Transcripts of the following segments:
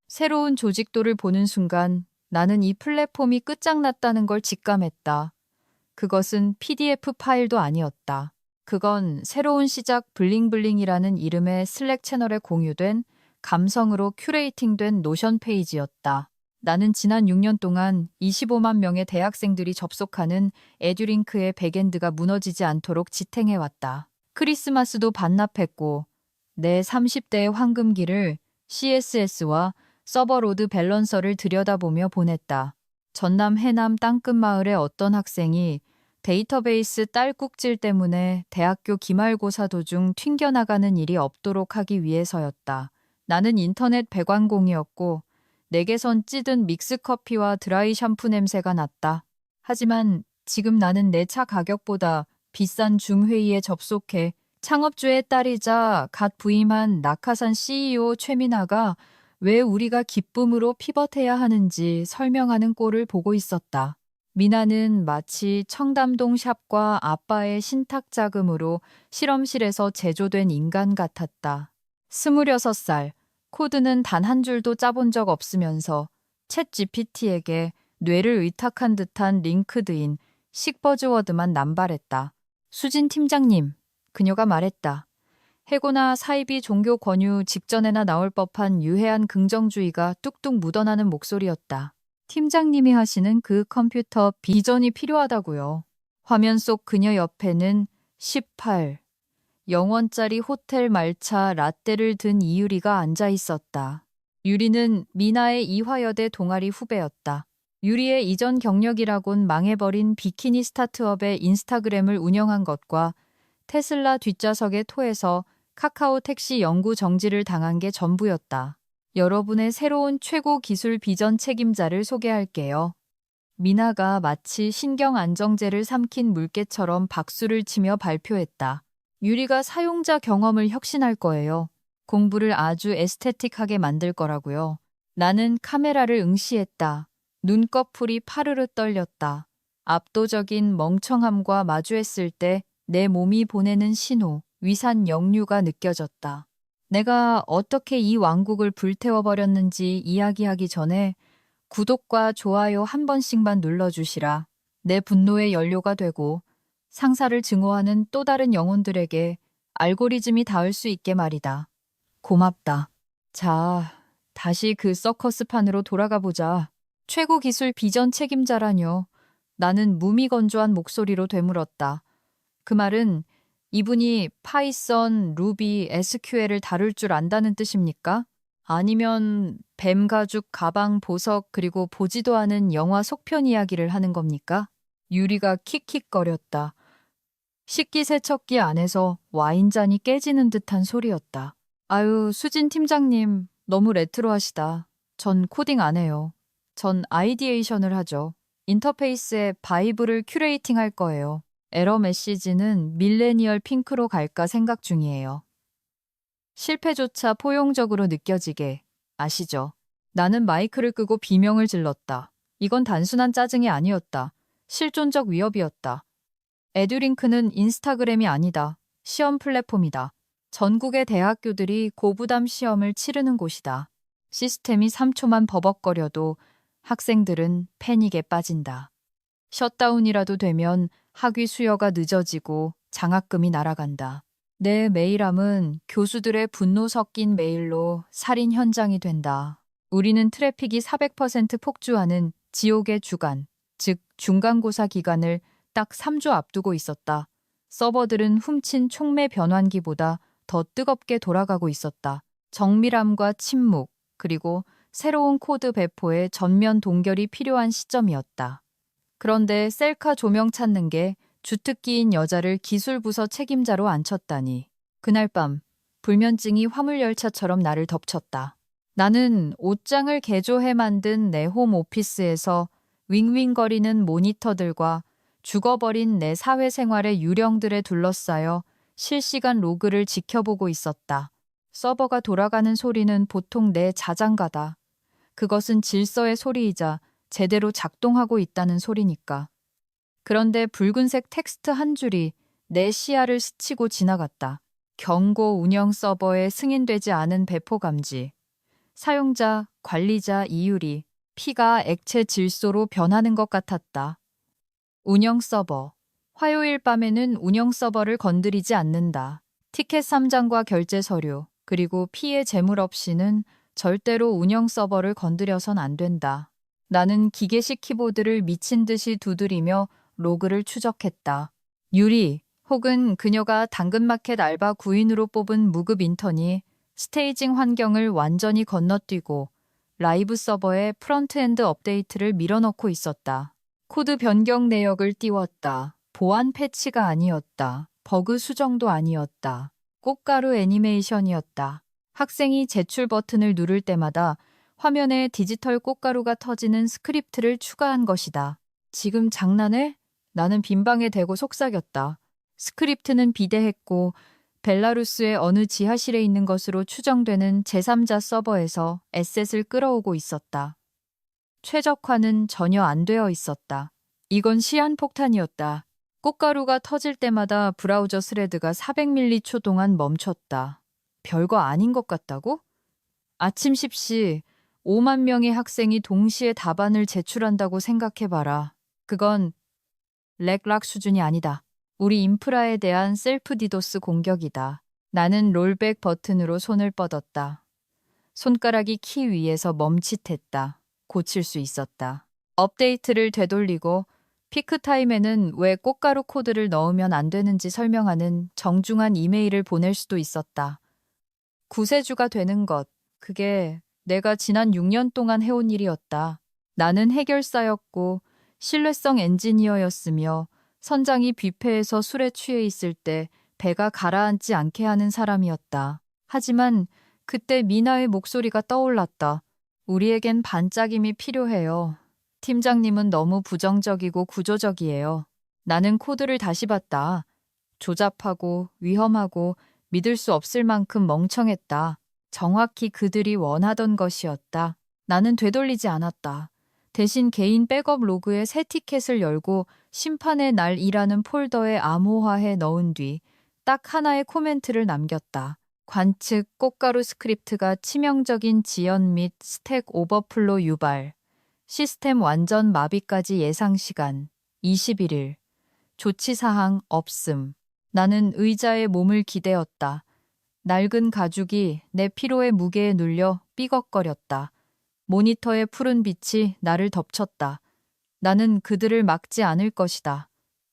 새로운 조직도를 보는 순간 나는 이 플랫폼이 끝장났다는 걸 직감했다. 그것은 PDF 파일도 아니었다. 그건 새로운 시작 블링블링이라는 이름의 슬랙 채널에 공유된 감성으로 큐레이팅된 노션 페이지였다. 나는 지난 6년 동안 25만 명의 대학생들이 접속하는 에듀링크의 백엔드가 무너지지 않도록 지탱해왔다. 크리스마스도 반납했고 내 30대의 황금기를 CSS와 서버로드 밸런서를 들여다보며 보냈다. 전남 해남 땅끝 마을의 어떤 학생이 데이터베이스 딸꾹질 때문에 대학교 기말고사 도중 튕겨나가는 일이 없도록 하기 위해서였다. 나는 인터넷 배관공이었고 내게선 찌든 믹스커피와 드라이 샴푸 냄새가 났다. 하지만 지금 나는 내 차 가격보다 비싼 줌회의에 접속해 창업주의 딸이자 갓 부임한 낙하산 CEO 최민아가 왜 우리가 기쁨으로 피벗해야 하는지 설명하는 꼴을 보고 있었다. 미나는 마치 청담동 샵과 아빠의 신탁 자금으로 실험실에서 제조된 인간 같았다. 26살, 코드는 단 한 줄도 짜본 적 없으면서 챗 GPT에게 뇌를 의탁한 듯한 링크드인, 식버즈워드만 남발했다. 수진 팀장님, 그녀가 말했다. 해고나 사이비 종교 권유 직전에나 나올 법한 유해한 긍정주의가 뚝뚝 묻어나는 목소리였다. 팀장님이 하시는 그 컴퓨터 비전이 필요하다고요. 화면 속 그녀 옆에는 18, 0원짜리 호텔 말차 라떼를 든 이유리가 앉아 있었다. 유리는 미나의 이화여대 동아리 후배였다. 유리의 이전 경력이라곤 망해버린 비키니 스타트업의 인스타그램을 운영한 것과 테슬라 뒷좌석에 토해서 카카오 택시 영구 정지를 당한 게 전부였다. 여러분의 새로운 최고 기술 비전 책임자를 소개할게요. 미나가 마치 신경 안정제를 삼킨 물개처럼 박수를 치며 발표했다. 유리가 사용자 경험을 혁신할 거예요. 공부를 아주 에스테틱하게 만들 거라고요. 나는 카메라를 응시했다. 눈꺼풀이 파르르 떨렸다. 압도적인 멍청함과 마주했을 때 내 몸이 보내는 신호, 위산 역류가 느껴졌다. 내가 어떻게 이 왕국을 불태워버렸는지 이야기하기 전에 구독과 좋아요 한 번씩만 눌러주시라. 내 분노의 연료가 되고 상사를 증오하는 또 다른 영혼들에게 알고리즘이 닿을 수 있게 말이다. 고맙다. 자, 다시 그 서커스판으로 돌아가 보자. 최고 기술 비전 책임자라뇨. 나는 무미건조한 목소리로 되물었다. 그 말은 이분이 파이썬, 루비, SQL을 다룰 줄 안다는 뜻입니까? 아니면 뱀 가죽, 가방, 보석, 그리고 보지도 않은 영화 속편 이야기를 하는 겁니까? 유리가 킥킥거렸다. 식기세척기 안에서 와인잔이 깨지는 듯한 소리였다. 아유, 수진 팀장님, 너무 레트로하시다. 전 코딩 안 해요. 전 아이디에이션을 하죠. 인터페이스에 바이브를 큐레이팅 할 거예요. 에러 메시지는 밀레니얼 핑크로 갈까 생각 중이에요. 실패조차 포용적으로 느껴지게 아시죠? 나는 마이크를 끄고 비명을 질렀다. 이건 단순한 짜증이 아니었다. 실존적 위협이었다. 에듀링크는 인스타그램이 아니다. 시험 플랫폼이다. 전국의 대학교들이 고부담 시험을 치르는 곳이다. 시스템이 3초만 버벅거려도 학생들은 패닉에 빠진다. 셧다운이라도 되면 학위 수여가 늦어지고 장학금이 날아간다. 내 메일함은 교수들의 분노 섞인 메일로 살인 현장이 된다. 우리는 트래픽이 400% 폭주하는 지옥의 주간, 즉 중간고사 기간을 딱 3주 앞두고 있었다. 서버들은 훔친 촉매 변환기보다 더 뜨겁게 돌아가고 있었다. 정밀함과 침묵, 그리고 새로운 코드 배포에 전면 동결이 필요한 시점이었다. 그런데 셀카 조명 찾는 게 주특기인 여자를 기술부서 책임자로 앉혔다니. 그날 밤 불면증이 화물열차처럼 나를 덮쳤다. 나는 옷장을 개조해 만든 내 홈 오피스에서 윙윙거리는 모니터들과 죽어버린 내 사회생활의 유령들에 둘러싸여 실시간 로그를 지켜보고 있었다. 서버가 돌아가는 소리는 보통 내 자장가다. 그것은 질서의 소리이자 제대로 작동하고 있다는 소리니까. 그런데 붉은색 텍스트 한 줄이 내 시야를 스치고 지나갔다. 경고 운영 서버에 승인되지 않은 배포 감지. 사용자, 관리자, 이유리, 피가 액체 질소로 변하는 것 같았다. 운영 서버. 화요일 밤에는 운영 서버를 건드리지 않는다. 티켓 3장과 결제 서류, 그리고 피해 재물 없이는 절대로 운영 서버를 건드려선 안 된다. 나는 기계식 키보드를 미친 듯이 두드리며 로그를 추적했다. 유리 혹은 그녀가 당근마켓 알바 구인으로 뽑은 무급 인턴이 스테이징 환경을 완전히 건너뛰고 라이브 서버에 프론트엔드 업데이트를 밀어넣고 있었다. 코드 변경 내역을 띄웠다. 보안 패치가 아니었다. 버그 수정도 아니었다. 꽃가루 애니메이션이었다. 학생이 제출 버튼을 누를 때마다 화면에 디지털 꽃가루가 터지는 스크립트를 추가한 것이다. 지금 장난해? 나는 빈방에 대고 속삭였다. 스크립트는 비대했고 벨라루스의 어느 지하실에 있는 것으로 추정되는 제3자 서버에서 에셋을 끌어오고 있었다. 최적화는 전혀 안 되어 있었다. 이건 시한폭탄이었다. 꽃가루가 터질 때마다 브라우저 스레드가 400ms 동안 멈췄다. 별거 아닌 것 같다고? 아침 10시 5만 명의 학생이 동시에 답안을 제출한다고 생각해봐라. 그건 렉락 수준이 아니다. 우리 인프라에 대한 셀프 디도스 공격이다. 나는 롤백 버튼으로 손을 뻗었다. 손가락이 키 위에서 멈칫했다. 고칠 수 있었다. 업데이트를 되돌리고 피크타임에는 왜 꽃가루 코드를 넣으면 안 되는지 설명하는 정중한 이메일을 보낼 수도 있었다. 구세주가 되는 것, 그게 내가 지난 6년 동안 해온 일이었다. 나는 해결사였고 신뢰성 엔지니어였으며 선장이 뷔페에서 술에 취해 있을 때 배가 가라앉지 않게 하는 사람이었다. 하지만 그때 미나의 목소리가 떠올랐다. 우리에겐 반짝임이 필요해요. 팀장님은 너무 부정적이고 구조적이에요. 나는 코드를 다시 봤다. 조잡하고 위험하고 믿을 수 없을 만큼 멍청했다. 정확히 그들이 원하던 것이었다. 나는 되돌리지 않았다. 대신 개인 백업 로그에 새 티켓을 열고 심판의 날이라는 폴더에 암호화해 넣은 뒤 딱 하나의 코멘트를 남겼다. 관측 꽃가루 스크립트가 치명적인 지연 및 스택 오버플로 유발. 시스템 완전 마비까지 예상 시간 21일. 조치사항 없음. 나는 의자에 몸을 기대었다. 낡은 가죽이 내 피로의 무게에 눌려 삐걱거렸다. 모니터의 푸른 빛이 나를 덮쳤다. 나는 그들을 막지 않을 것이다.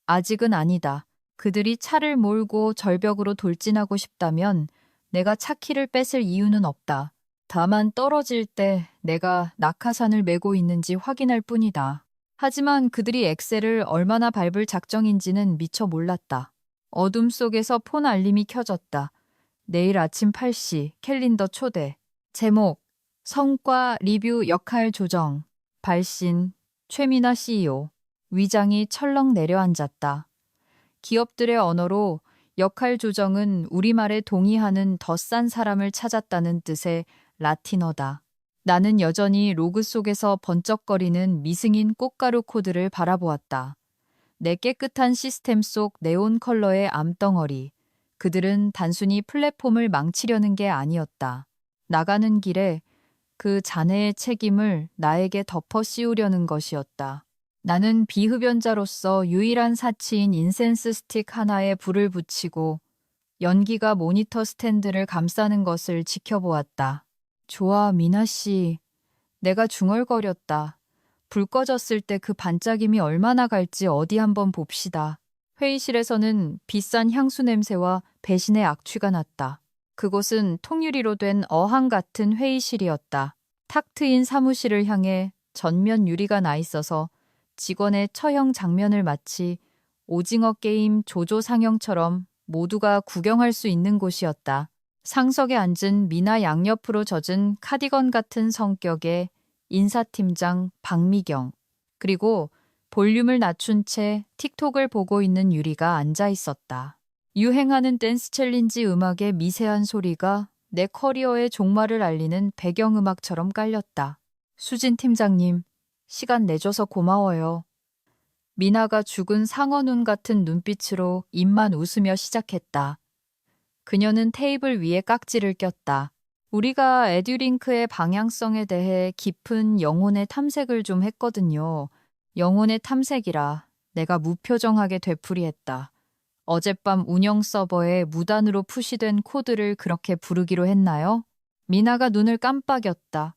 아직은 아니다. 그들이 차를 몰고 절벽으로 돌진하고 싶다면 내가 차키를 뺏을 이유는 없다. 다만 떨어질 때 내가 낙하산을 메고 있는지 확인할 뿐이다. 하지만 그들이 엑셀을 얼마나 밟을 작정인지는 미처 몰랐다. 어둠 속에서 폰 알림이 켜졌다. 내일 아침 8시 캘린더 초대. 제목 성과 리뷰 역할 조정. 발신 최미나 CEO. 위장이 철렁 내려앉았다. 기업들의 언어로 역할 조정은 우리말에 동의하는 더 싼 사람을 찾았다는 뜻의 라틴어다. 나는 여전히 로그 속에서 번쩍거리는 미승인 꽃가루 코드를 바라보았다. 내 깨끗한 시스템 속 네온 컬러의 암덩어리. 그들은 단순히 플랫폼을 망치려는 게 아니었다. 나가는 길에 그 잔해의 책임을 나에게 덮어 씌우려는 것이었다. 나는 비흡연자로서 유일한 사치인 인센스 스틱 하나에 불을 붙이고 연기가 모니터 스탠드를 감싸는 것을 지켜보았다. 좋아, 미나 씨. 내가 중얼거렸다. 불 꺼졌을 때 그 반짝임이 얼마나 갈지 어디 한번 봅시다. 회의실에서는 비싼 향수 냄새와 배신의 악취가 났다. 그곳은 통유리로 된 어항 같은 회의실이었다. 탁 트인 사무실을 향해 전면 유리가 나 있어서 직원의 처형 장면을 마치 오징어 게임 조조 상영처럼 모두가 구경할 수 있는 곳이었다. 상석에 앉은 미나 양옆으로 젖은 카디건 같은 성격의 인사팀장 박미경, 그리고 볼륨을 낮춘 채 틱톡을 보고 있는 유리가 앉아 있었다. 유행하는 댄스 챌린지 음악의 미세한 소리가 내 커리어의 종말을 알리는 배경음악처럼 깔렸다. 수진 팀장님, 시간 내줘서 고마워요. 미나가 죽은 상어눈 같은 눈빛으로 입만 웃으며 시작했다. 그녀는 테이블 위에 깍지를 꼈다. 우리가 에듀링크의 방향성에 대해 깊은 영혼의 탐색을 좀 했거든요. 영혼의 탐색이라 내가 무표정하게 되풀이했다. 어젯밤 운영 서버에 무단으로 푸시된 코드를 그렇게 부르기로 했나요? 미나가 눈을 깜빡였다.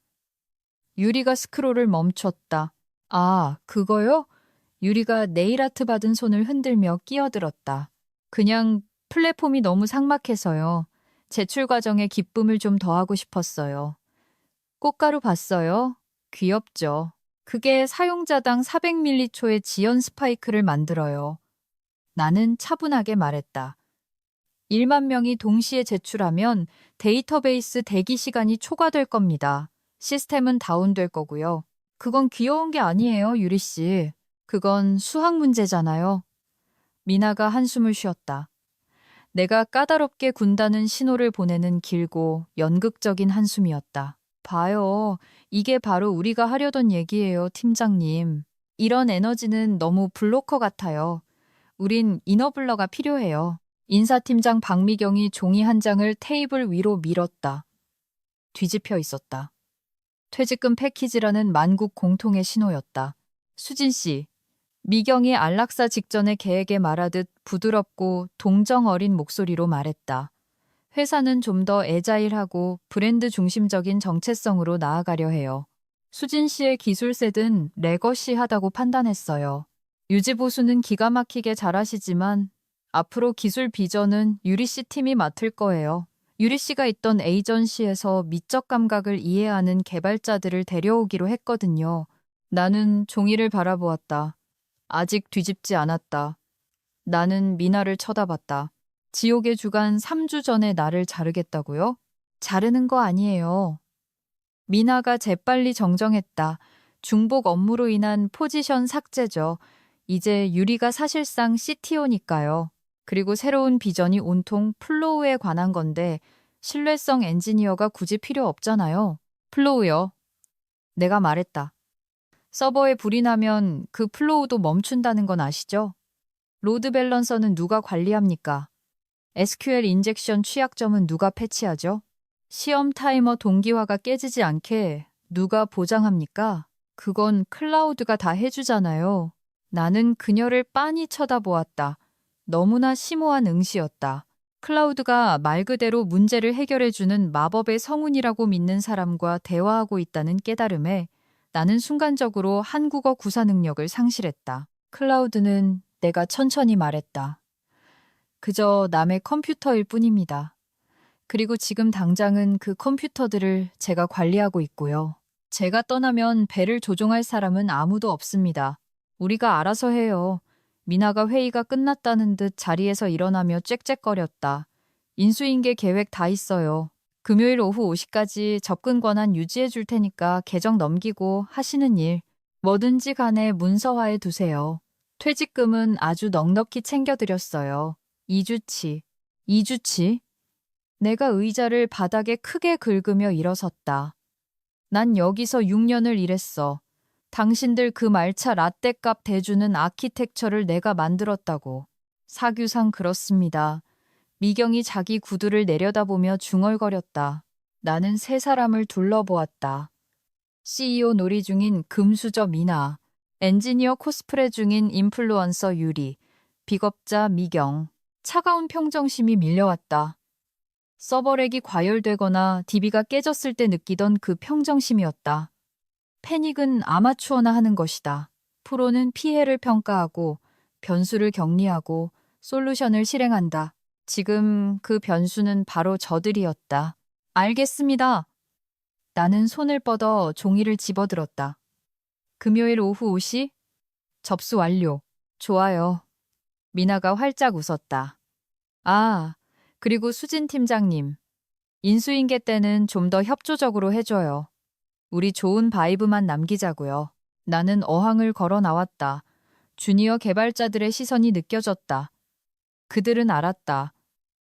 유리가 스크롤을 멈췄다. 아, 그거요? 유리가 네일아트 받은 손을 흔들며 끼어들었다. 그냥 플랫폼이 너무 삭막해서요. 제출 과정에 기쁨을 좀 더하고 싶었어요. 꽃가루 봤어요? 귀엽죠. 그게 사용자당 400ml초의 지연 스파이크를 만들어요. 나는 차분하게 말했다. 1만 명이 동시에 제출하면 데이터베이스 대기 시간이 초과될 겁니다. 시스템은 다운될 거고요. 그건 귀여운 게 아니에요, 유리 씨. 그건 수학 문제잖아요. 미나가 한숨을 쉬었다. 내가 까다롭게 군다는 신호를 보내는 길고 연극적인 한숨이었다. 봐요. 이게 바로 우리가 하려던 얘기예요, 팀장님. 이런 에너지는 너무 블로커 같아요. 우린 이너블러가 필요해요. 인사팀장 박미경이 종이 한 장을 테이블 위로 밀었다. 뒤집혀 있었다. 퇴직금 패키지라는 만국 공통의 신호였다. 수진 씨, 미경이 안락사 직전의 계획에 말하듯 부드럽고 동정 어린 목소리로 말했다. 회사는 좀 더 애자일하고 브랜드 중심적인 정체성으로 나아가려 해요. 수진 씨의 기술셋은 레거시하다고 판단했어요. 유지보수는 기가 막히게 잘하시지만 앞으로 기술 비전은 유리 씨 팀이 맡을 거예요. 유리 씨가 있던 에이전시에서 미적 감각을 이해하는 개발자들을 데려오기로 했거든요. 나는 종이를 바라보았다. 아직 뒤집지 않았다. 나는 미나를 쳐다봤다. 지옥의 주간 3주 전에 나를 자르겠다고요? 자르는 거 아니에요. 미나가 재빨리 정정했다. 중복 업무로 인한 포지션 삭제죠. 이제 유리가 사실상 CTO니까요. 그리고 새로운 비전이 온통 플로우에 관한 건데 신뢰성 엔지니어가 굳이 필요 없잖아요. 플로우요. 내가 말했다. 서버에 불이 나면 그 플로우도 멈춘다는 건 아시죠? 로드 밸런서는 누가 관리합니까? SQL 인젝션 취약점은 누가 패치하죠? 시험 타이머 동기화가 깨지지 않게 누가 보장합니까? 그건 클라우드가 다 해주잖아요. 나는 그녀를 빤히 쳐다보았다. 너무나 심오한 응시였다. 클라우드가 말 그대로 문제를 해결해주는 마법의 성운이라고 믿는 사람과 대화하고 있다는 깨달음에 나는 순간적으로 한국어 구사 능력을 상실했다. 클라우드는 내가 천천히 말했다. 그저 남의 컴퓨터일 뿐입니다. 그리고 지금 당장은 그 컴퓨터들을 제가 관리하고 있고요. 제가 떠나면 배를 조종할 사람은 아무도 없습니다. 우리가 알아서 해요. 미나가 회의가 끝났다는 듯 자리에서 일어나며 짹짹거렸다. 인수인계 계획 다 있어요. 금요일 오후 5시까지 접근 권한 유지해 줄 테니까 계정 넘기고 하시는 일 뭐든지 간에 문서화해 두세요. 퇴직금은 아주 넉넉히 챙겨드렸어요. 2주치. 2주치? 내가 의자를 바닥에 크게 긁으며 일어섰다. 난 여기서 6년을 일했어. 당신들 그 말차 라떼값 대주는 아키텍처를 내가 만들었다고. 사규상 그렇습니다. 미경이 자기 구두를 내려다보며 중얼거렸다. 나는 세 사람을 둘러보았다. CEO 놀이 중인 금수저 미나, 엔지니어 코스프레 중인 인플루언서 유리, 비겁자 미경. 차가운 평정심이 밀려왔다. 서버렉이 과열되거나 DB가 깨졌을 때 느끼던 그 평정심이었다. 패닉은 아마추어나 하는 것이다. 프로는 피해를 평가하고 변수를 격리하고 솔루션을 실행한다. 지금 그 변수는 바로 저들이었다. 알겠습니다. 나는 손을 뻗어 종이를 집어들었다. 금요일 오후 5시? 접수 완료. 좋아요. 미나가 활짝 웃었다. 아, 그리고 수진 팀장님. 인수인계 때는 좀 더 협조적으로 해줘요. 우리 좋은 바이브만 남기자고요. 나는 어항을 걸어 나왔다. 주니어 개발자들의 시선이 느껴졌다. 그들은 알았다.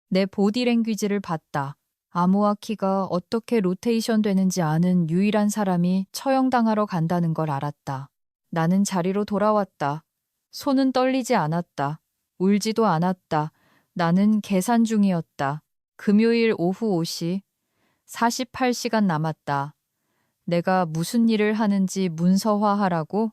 내 보디랭귀지를 봤다. 암호화키가 어떻게 로테이션 되는지 아는 유일한 사람이 처형당하러 간다는 걸 알았다. 나는 자리로 돌아왔다. 손은 떨리지 않았다. 울지도 않았다. 나는 계산 중이었다. 금요일 오후 5시. 48시간 남았다. 내가 무슨 일을 하는지 문서화하라고?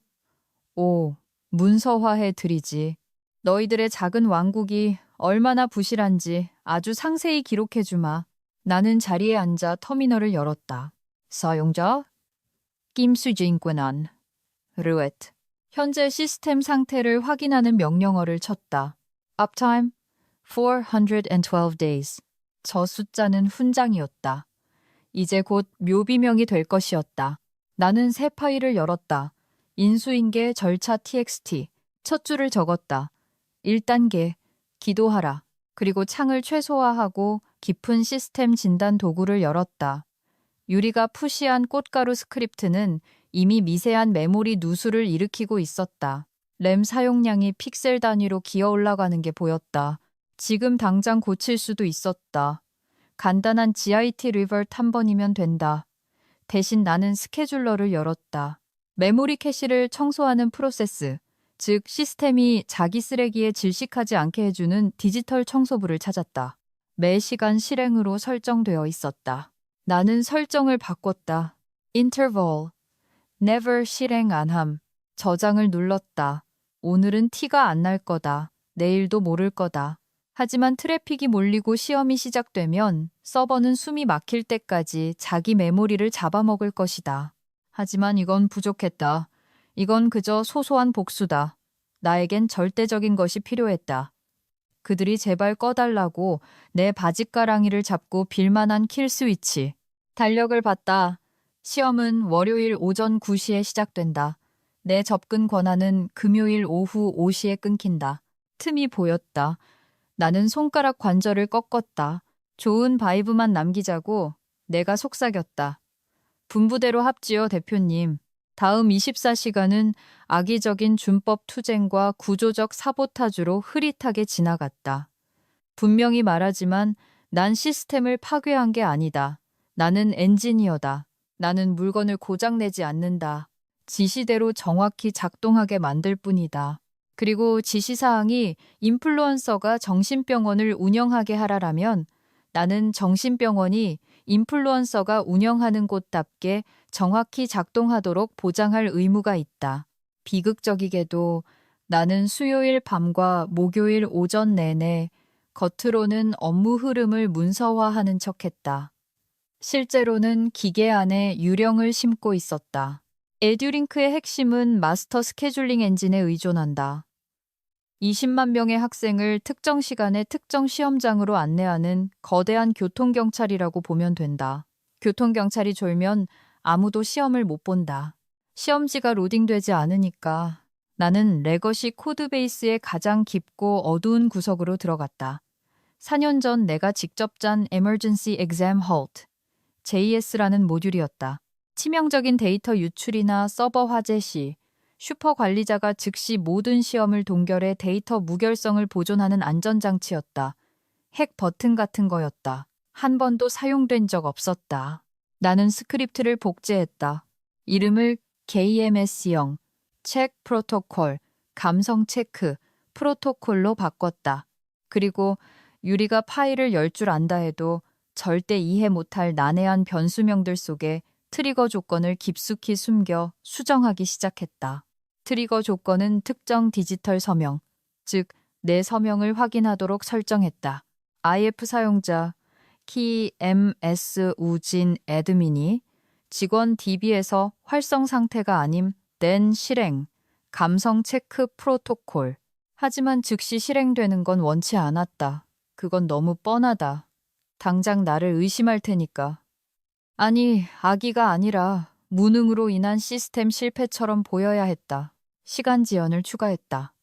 오, 문서화해 드리지. 너희들의 작은 왕국이 얼마나 부실한지 아주 상세히 기록해 주마. 나는 자리에 앉아 터미널을 열었다. 사용자 김수진권한 르웨트. 현재 시스템 상태를 확인하는 명령어를 쳤다. Uptime 412 days. 저 숫자는 훈장이었다. 이제 곧 묘비명이 될 것이었다. 나는 새 파일을 열었다. 인수인계 절차 txt. 첫 줄을 적었다. 1단계, 기도하라. 그리고 창을 최소화하고 깊은 시스템 진단 도구를 열었다. 유리가 푸시한 꽃가루 스크립트는 이미 미세한 메모리 누수를 일으키고 있었다. 램 사용량이 픽셀 단위로 기어 올라가는 게 보였다. 지금 당장 고칠 수도 있었다. 간단한 git 리버트 한 번이면 된다. 대신 나는 스케줄러를 열었다. 메모리 캐시를 청소하는 프로세스, 즉 시스템이 자기 쓰레기에 질식하지 않게 해주는 디지털 청소부를 찾았다. 매 시간 실행으로 설정되어 있었다. 나는 설정을 바꿨다. Interval, never 실행 안함. 저장을 눌렀다. 오늘은 티가 안 날 거다. 내일도 모를 거다. 하지만 트래픽이 몰리고 시험이 시작되면 서버는 숨이 막힐 때까지 자기 메모리를 잡아먹을 것이다. 하지만 이건 부족했다. 이건 그저 소소한 복수다. 나에겐 절대적인 것이 필요했다. 그들이 제발 꺼달라고 내 바짓가랑이를 잡고 빌만한 킬 스위치. 달력을 봤다. 시험은 월요일 오전 9시에 시작된다. 내 접근 권한은 금요일 오후 5시에 끊긴다. 틈이 보였다. 나는 손가락 관절을 꺾었다. 좋은 바이브만 남기자고 내가 속삭였다. 분부대로 합지요, 대표님. 다음 24시간은 악의적인 준법 투쟁과 구조적 사보타주로 흐릿하게 지나갔다. 분명히 말하지만 난 시스템을 파괴한 게 아니다. 나는 엔지니어다. 나는 물건을 고장내지 않는다. 지시대로 정확히 작동하게 만들 뿐이다. 그리고 지시사항이 인플루언서가 정신병원을 운영하게 하라라면 나는 정신병원이 인플루언서가 운영하는 곳답게 정확히 작동하도록 보장할 의무가 있다. 비극적이게도 나는 수요일 밤과 목요일 오전 내내 겉으로는 업무 흐름을 문서화하는 척했다. 실제로는 기계 안에 유령을 심고 있었다. 에듀링크의 핵심은 마스터 스케줄링 엔진에 의존한다. 20만 명의 학생을 특정 시간에 특정 시험장으로 안내하는 거대한 교통경찰이라고 보면 된다. 교통경찰이 졸면 아무도 시험을 못 본다. 시험지가 로딩되지 않으니까 나는 레거시 코드베이스의 가장 깊고 어두운 구석으로 들어갔다. 4년 전 내가 직접 짠 Emergency Exam Halt, JS라는 모듈이었다. 치명적인 데이터 유출이나 서버 화재 시 슈퍼 관리자가 즉시 모든 시험을 동결해 데이터 무결성을 보존하는 안전장치였다. 핵 버튼 같은 거였다. 한 번도 사용된 적 없었다. 나는 스크립트를 복제했다. 이름을 KMS형, 체크 프로토콜, 감성 체크, 프로토콜로 바꿨다. 그리고 유리가 파일을 열 줄 안다 해도 절대 이해 못할 난해한 변수명들 속에 트리거 조건을 깊숙이 숨겨 수정하기 시작했다. 트리거 조건은 특정 디지털 서명, 즉 내 서명을 확인하도록 설정했다. IF 사용자 키 MS 우진 애드민이 직원 DB에서 활성 상태가 아님 then 실행, 감성 체크 프로토콜. 하지만 즉시 실행되는 건 원치 않았다. 그건 너무 뻔하다. 당장 나를 의심할 테니까. 아니, 악의가 아니라 무능으로 인한 시스템 실패처럼 보여야 했다. 시간 지연을 추가했다.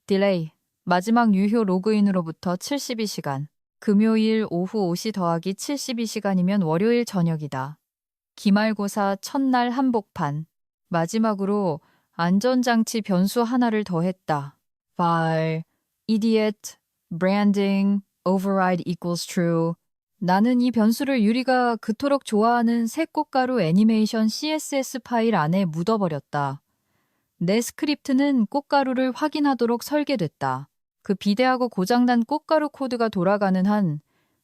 딜레이, 마지막 유효 로그인으로부터 72시간. 금요일 오후 5시 더하기 72시간이면 월요일 저녁이다. 기말고사 첫날 한복판. 마지막으로 안전장치 변수 하나를 더했다. file, idiot, branding, override equals true. 나는 이 변수를 유리가 그토록 좋아하는 새 꽃가루 애니메이션 CSS 파일 안에 묻어버렸다. 내 스크립트는 꽃가루를 확인하도록 설계됐다. 그 비대하고 고장난 꽃가루 코드가 돌아가는 한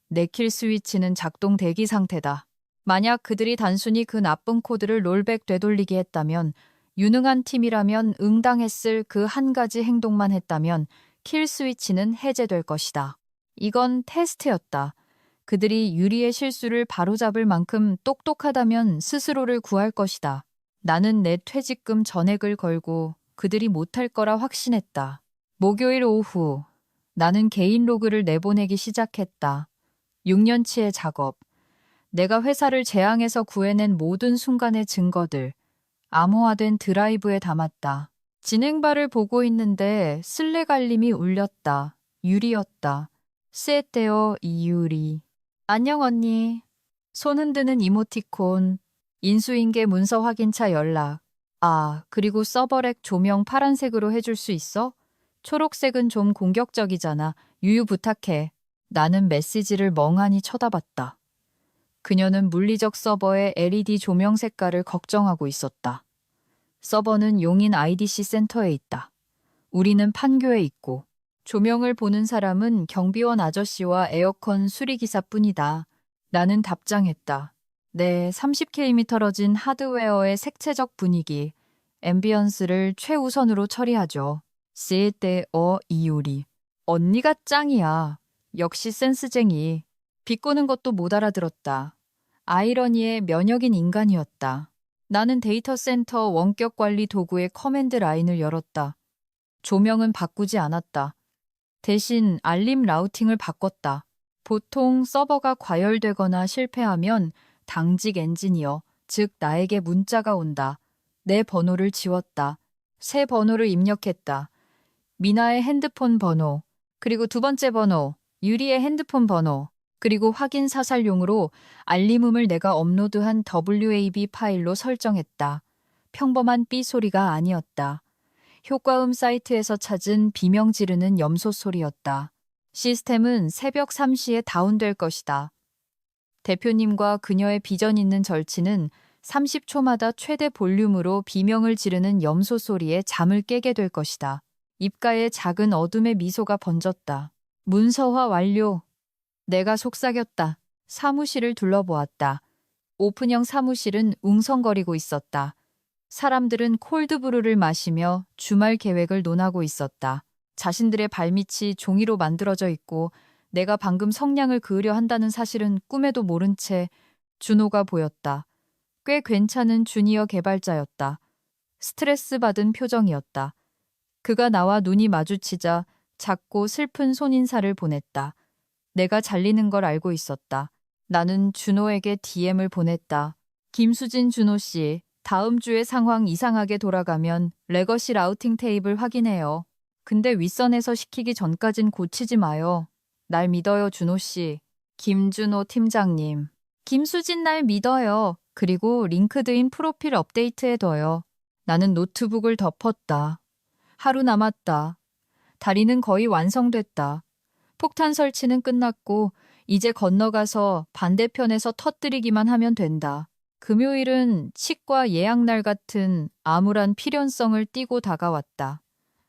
내 킬 스위치는 작동 대기 상태다. 만약 그들이 단순히 그 나쁜 코드를 롤백 되돌리게 했다면, 유능한 팀이라면 응당했을 그 한 가지 행동만 했다면 킬 스위치는 해제될 것이다. 이건 테스트였다. 그들이 유리의 실수를 바로잡을 만큼 똑똑하다면 스스로를 구할 것이다. 나는 내 퇴직금 전액을 걸고 그들이 못할 거라 확신했다. 목요일 오후, 나는 개인 로그를 내보내기 시작했다. 6년치의 작업. 내가 회사를 재앙에서 구해낸 모든 순간의 증거들, 암호화된 드라이브에 담았다. 진행바를 보고 있는데 슬랙 알림이 울렸다. 유리였다. 쎄떼어 이유리. 안녕 언니. 손 흔드는 이모티콘. 인수인계 문서 확인차 연락. 아, 그리고 서버렉 조명 파란색으로 해줄 수 있어? 초록색은 좀 공격적이잖아. 유유 부탁해. 나는 메시지를 멍하니 쳐다봤다. 그녀는 물리적 서버의 LED 조명 색깔을 걱정하고 있었다. 서버는 용인 IDC 센터에 있다. 우리는 판교에 있고, 조명을 보는 사람은 경비원 아저씨와 에어컨 수리기사뿐이다. 나는 답장했다. 네, 30km 떨어진 하드웨어의 색채적 분위기, 앰비언스를 최우선으로 처리하죠. 시에떼어 이유리. 언니가 짱이야. 역시 센스쟁이. 비꼬는 것도 못 알아들었다. 아이러니의 면역인 인간이었다. 나는 데이터 센터 원격 관리 도구의 커맨드 라인을 열었다. 조명은 바꾸지 않았다. 대신 알림 라우팅을 바꿨다. 보통 서버가 과열되거나 실패하면 당직 엔지니어, 즉 나에게 문자가 온다. 내 번호를 지웠다. 새 번호를 입력했다. 미나의 핸드폰 번호, 그리고 두 번째 번호, 유리의 핸드폰 번호, 그리고 확인 사살용으로 알림음을 내가 업로드한 WAV 파일로 설정했다. 평범한 삐 소리가 아니었다. 효과음 사이트에서 찾은 비명 지르는 염소 소리였다. 시스템은 새벽 3시에 다운될 것이다. 대표님과 그녀의 비전 있는 절친은 30초마다 최대 볼륨으로 비명을 지르는 염소 소리에 잠을 깨게 될 것이다. 입가에 작은 어둠의 미소가 번졌다. 문서화 완료. 내가 속삭였다. 사무실을 둘러보았다. 오픈형 사무실은 웅성거리고 있었다. 사람들은 콜드브루를 마시며 주말 계획을 논하고 있었다. 자신들의 발밑이 종이로 만들어져 있고 내가 방금 성냥을 그으려 한다는 사실은 꿈에도 모른 채 준호가 보였다. 꽤 괜찮은 주니어 개발자였다. 스트레스 받은 표정이었다. 그가 나와 눈이 마주치자 작고 슬픈 손인사를 보냈다. 내가 잘리는 걸 알고 있었다. 나는 준호에게 DM을 보냈다. 김수진 준호 씨, 다음 주에 상황 이상하게 돌아가면 레거시 라우팅 테이블 확인해요. 근데 윗선에서 시키기 전까진 고치지 마요. 날 믿어요, 준호 씨. 김준호 팀장님. 김수진 날 믿어요. 그리고 링크드인 프로필 업데이트해둬요. 나는 노트북을 덮었다. 하루 남았다. 다리는 거의 완성됐다. 폭탄 설치는 끝났고 이제 건너가서 반대편에서 터뜨리기만 하면 된다. 금요일은 치과 예약날 같은 암울한 필연성을 띠고 다가왔다.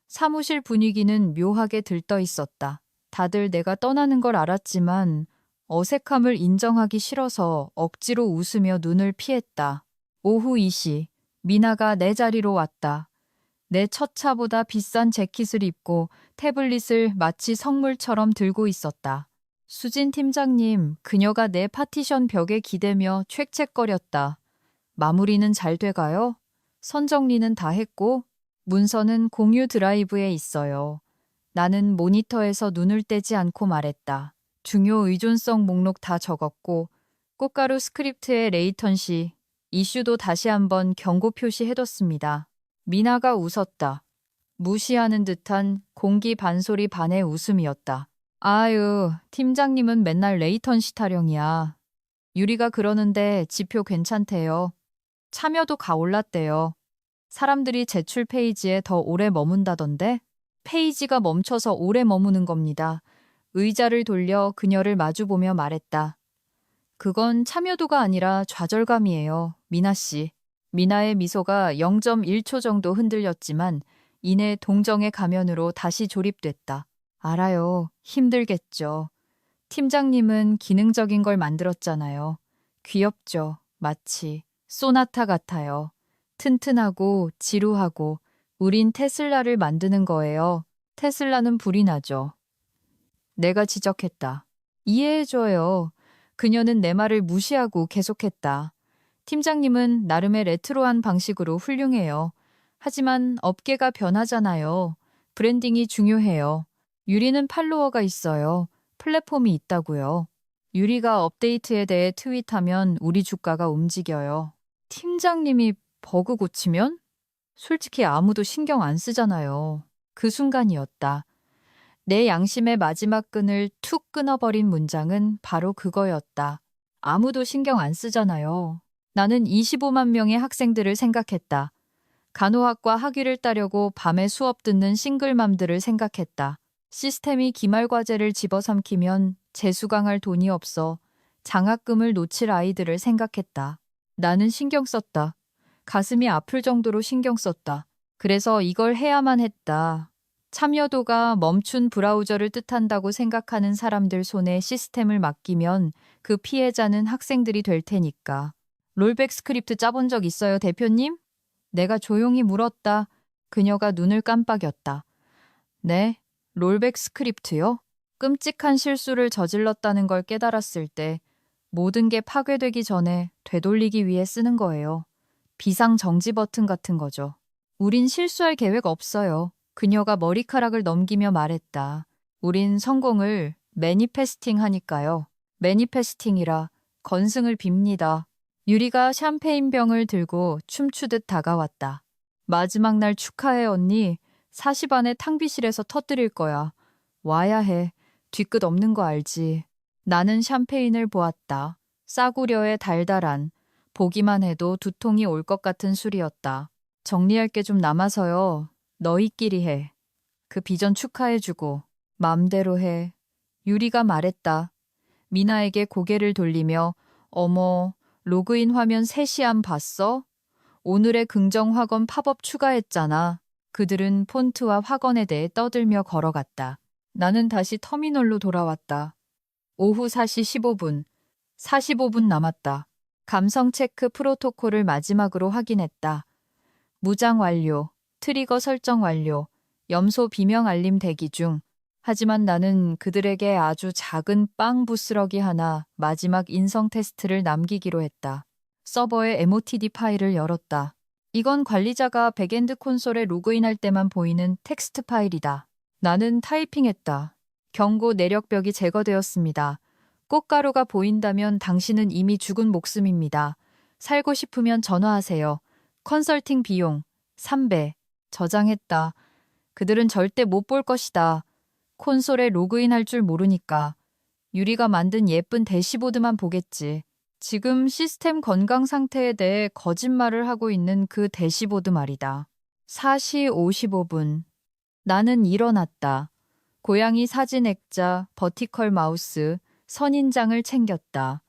사무실 분위기는 묘하게 들떠 있었다. 다들 내가 떠나는 걸 알았지만 어색함을 인정하기 싫어서 억지로 웃으며 눈을 피했다. 오후 2시, 미나가 내 자리로 왔다. 내 첫 차보다 비싼 재킷을 입고 태블릿을 마치 성물처럼 들고 있었다. 수진 팀장님, 그녀가 내 파티션 벽에 기대며 촤촤거렸다. 마무리는 잘 돼가요? 선정리는 다 했고 문서는 공유 드라이브에 있어요. 나는 모니터에서 눈을 떼지 않고 말했다. 중요 의존성 목록 다 적었고 꽃가루 스크립트의 레이턴시, 이슈도 다시 한번 경고 표시해뒀습니다. 미나가 웃었다. 무시하는 듯한 공기 반소리 반의 웃음이었다. 아유, 팀장님은 맨날 레이턴시 타령이야. 유리가 그러는데 지표 괜찮대요. 참여도 가올랐대요. 사람들이 제출 페이지에 더 오래 머문다던데? 페이지가 멈춰서 오래 머무는 겁니다. 의자를 돌려 그녀를 마주보며 말했다. 그건 참여도가 아니라 좌절감이에요, 미나 씨. 미나의 미소가 0.1초 정도 흔들렸지만 이내 동정의 가면으로 다시 조립됐다. 알아요. 힘들겠죠. 팀장님은 기능적인 걸 만들었잖아요. 귀엽죠. 마치 소나타 같아요. 튼튼하고 지루하고 우린 테슬라를 만드는 거예요. 테슬라는 불이 나죠. 내가 지적했다. 이해해줘요. 그녀는 내 말을 무시하고 계속했다. 팀장님은 나름의 레트로한 방식으로 훌륭해요. 하지만 업계가 변하잖아요. 브랜딩이 중요해요. 유리는 팔로워가 있어요. 플랫폼이 있다고요. 유리가 업데이트에 대해 트윗하면 우리 주가가 움직여요. 팀장님이 버그 고치면? 솔직히 아무도 신경 안 쓰잖아요. 그 순간이었다. 내 양심의 마지막 끈을 툭 끊어버린 문장은 바로 그거였다. 아무도 신경 안 쓰잖아요. 나는 25만 명의 학생들을 생각했다. 간호학과 학위를 따려고 밤에 수업 듣는 싱글맘들을 생각했다. 시스템이 기말과제를 집어삼키면 재수강할 돈이 없어 장학금을 놓칠 아이들을 생각했다. 나는 신경 썼다. 가슴이 아플 정도로 신경 썼다. 그래서 이걸 해야만 했다. 참여도가 멈춘 브라우저를 뜻한다고 생각하는 사람들 손에 시스템을 맡기면 그 피해자는 학생들이 될 테니까. 롤백 스크립트 짜본 적 있어요, 대표님? 내가 조용히 물었다. 그녀가 눈을 깜빡였다. 네, 롤백 스크립트요? 끔찍한 실수를 저질렀다는 걸 깨달았을 때 모든 게 파괴되기 전에 되돌리기 위해 쓰는 거예요. 비상 정지 버튼 같은 거죠. 우린 실수할 계획 없어요. 그녀가 머리카락을 넘기며 말했다. 우린 성공을 매니페스팅 하니까요. 매니페스팅이라 건승을 빕니다. 유리가 샴페인병을 들고 춤추듯 다가왔다. 마지막 날 축하해 언니. 40 안에 탕비실에서 터뜨릴 거야. 와야 해. 뒤끝 없는 거 알지. 나는 샴페인을 보았다. 싸구려에 달달한, 보기만 해도 두통이 올 것 같은 술이었다. 정리할 게 좀 남아서요. 너희끼리 해. 그 비전 축하해주고 맘대로 해. 유리가 말했다. 미나에게 고개를 돌리며 어머, 로그인 화면 3시 안 봤어? 오늘의 긍정 확언 팝업 추가했잖아. 그들은 폰트와 확언에 대해 떠들며 걸어갔다. 나는 다시 터미널로 돌아왔다. 오후 4시 15분. 45분 남았다. 감성 체크 프로토콜을 마지막으로 확인했다. 무장 완료, 트리거 설정 완료, 염소 비명 알림 대기 중. 하지만 나는 그들에게 아주 작은 빵 부스러기 하나 마지막 인성 테스트를 남기기로 했다. 서버의 MOTD 파일을 열었다. 이건 관리자가 백엔드 콘솔에 로그인할 때만 보이는 텍스트 파일이다. 나는 타이핑했다. 경고 내력벽이 제거되었습니다. 꽃가루가 보인다면 당신은 이미 죽은 목숨입니다. 살고 싶으면 전화하세요. 컨설팅 비용 3배. 저장했다. 그들은 절대 못 볼 것이다. 콘솔에 로그인할 줄 모르니까. 유리가 만든 예쁜 대시보드만 보겠지. 지금 시스템 건강 상태에 대해 거짓말을 하고 있는 그 대시보드 말이다. 4시 55분. 나는 일어났다. 고양이 사진 액자, 버티컬 마우스, 선인장을 챙겼다.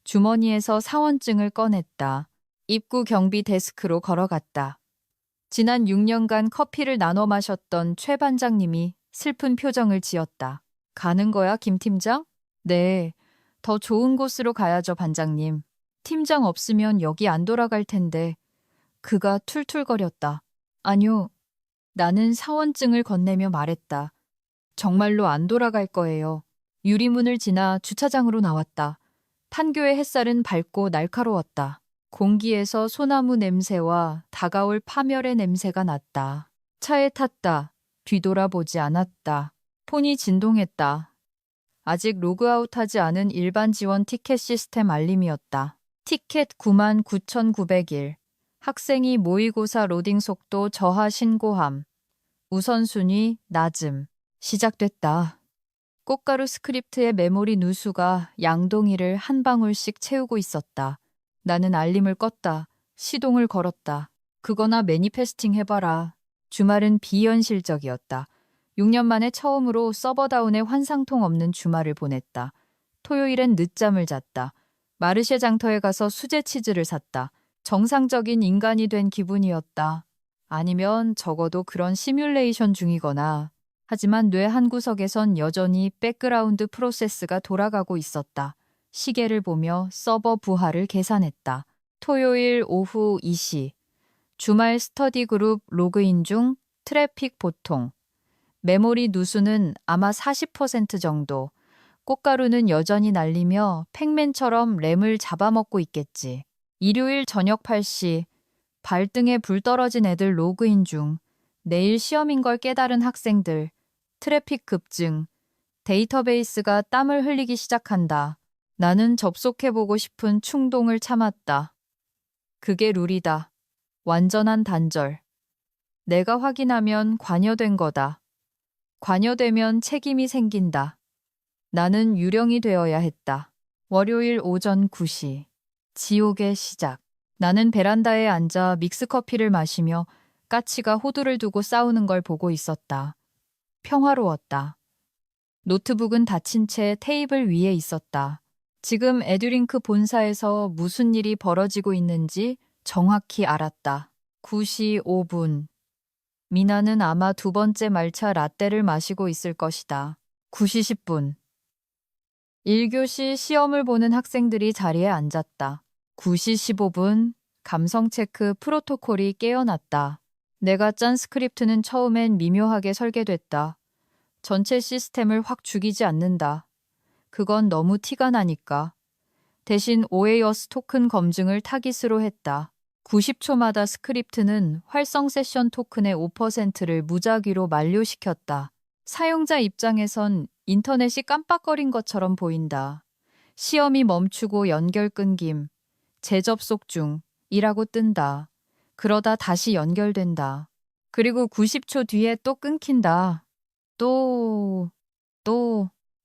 주머니에서 사원증을 꺼냈다. 입구 경비 데스크로 걸어갔다. 지난 6년간 커피를 나눠 마셨던 최 반장님이 슬픈 표정을 지었다. 가는 거야, 김 팀장? 네. 더 좋은 곳으로 가야죠, 반장님. 팀장 없으면 여기 안 돌아갈 텐데. 그가 툴툴거렸다. 아니요. 나는 사원증을 건네며 말했다. 정말로 안 돌아갈 거예요. 유리문을 지나 주차장으로 나왔다. 판교의 햇살은 밝고 날카로웠다. 공기에서 소나무 냄새와 다가올 파멸의 냄새가 났다. 차에 탔다. 뒤돌아보지 않았다. 폰이 진동했다. 아직 로그아웃하지 않은 일반 지원 티켓 시스템 알림이었다. 티켓 99,901. 학생이 모의고사 로딩 속도 저하 신고함. 우선순위 낮음. 시작됐다. 꽃가루 스크립트의 메모리 누수가 양동이를 한 방울씩 채우고 있었다. 나는 알림을 껐다. 시동을 걸었다. 그거나 매니페스팅 해봐라. 주말은 비현실적이었다. 6년 만에 처음으로 서버다운에 환상통 없는 주말을 보냈다. 토요일엔 늦잠을 잤다. 마르쉐 장터에 가서 수제 치즈를 샀다. 정상적인 인간이 된 기분이었다. 아니면 적어도 그런 시뮬레이션 중이거나. 하지만 뇌 한구석에선 여전히 백그라운드 프로세스가 돌아가고 있었다. 시계를 보며 서버 부하를 계산했다. 토요일 오후 2시. 주말 스터디 그룹 로그인 중 트래픽 보통. 메모리 누수는 아마 40% 정도. 꽃가루는 여전히 날리며 팩맨처럼 램을 잡아먹고 있겠지. 일요일 저녁 8시. 발등에 불 떨어진 애들 로그인 중. 내일 시험인 걸 깨달은 학생들. 트래픽 급증. 데이터베이스가 땀을 흘리기 시작한다. 나는 접속해보고 싶은 충동을 참았다. 그게 룰이다. 완전한 단절. 내가 확인하면 관여된 거다. 관여되면 책임이 생긴다. 나는 유령이 되어야 했다. 월요일 오전 9시. 지옥의 시작. 나는 베란다에 앉아 믹스커피를 마시며 까치가 호두를 두고 싸우는 걸 보고 있었다. 평화로웠다. 노트북은 닫힌 채 테이블 위에 있었다. 지금 에듀링크 본사에서 무슨 일이 벌어지고 있는지 정확히 알았다. 9시 5분. 미나는 아마 두 번째 말차 라떼를 마시고 있을 것이다. 9시 10분. 1교시 시험을 보는 학생들이 자리에 앉았다. 9시 15분. 감성 체크 프로토콜이 깨어났다. 내가 짠 스크립트는 처음엔 미묘하게 설계됐다. 전체 시스템을 확 죽이지 않는다. 그건 너무 티가 나니까. 대신 OAuth 토큰 검증을 타깃으로 했다. 90초마다 스크립트는 활성 세션 토큰의 5%를 무작위로 만료시켰다. 사용자 입장에선 인터넷이 깜빡거린 것처럼 보인다. 시험이 멈추고 연결 끊김, 재접속 중이라고 뜬다. 그러다 다시 연결된다. 그리고 90초 뒤에 또 끊긴다. 또,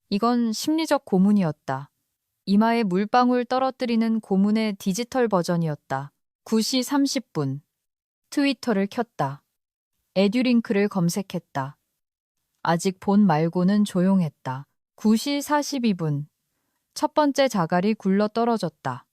이건 심리적 고문이었다. 이마에 물방울 떨어뜨리는 고문의 디지털 버전이었다. 9시 30분. 트위터를 켰다. 에듀링크를 검색했다. 아직 본 말고는 조용했다. 9시 42분. 첫 번째 자갈이 굴러 떨어졌다.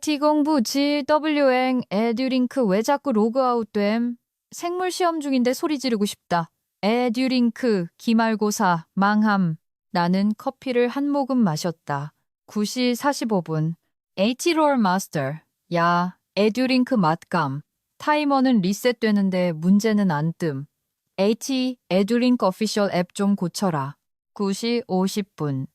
T공부 GW행 에듀링크 왜 자꾸 로그아웃됨? 생물 시험 중인데 소리 지르고 싶다. 에듀링크 기말고사 망함. 나는 커피를 한 모금 마셨다. 9시 45분. H롤 마스터. 야, 에듀링크 맛감. 타이머는 리셋되는데 문제는 안 뜸. 에듀링크 어피셜 앱 좀 고쳐라. 9시 50분.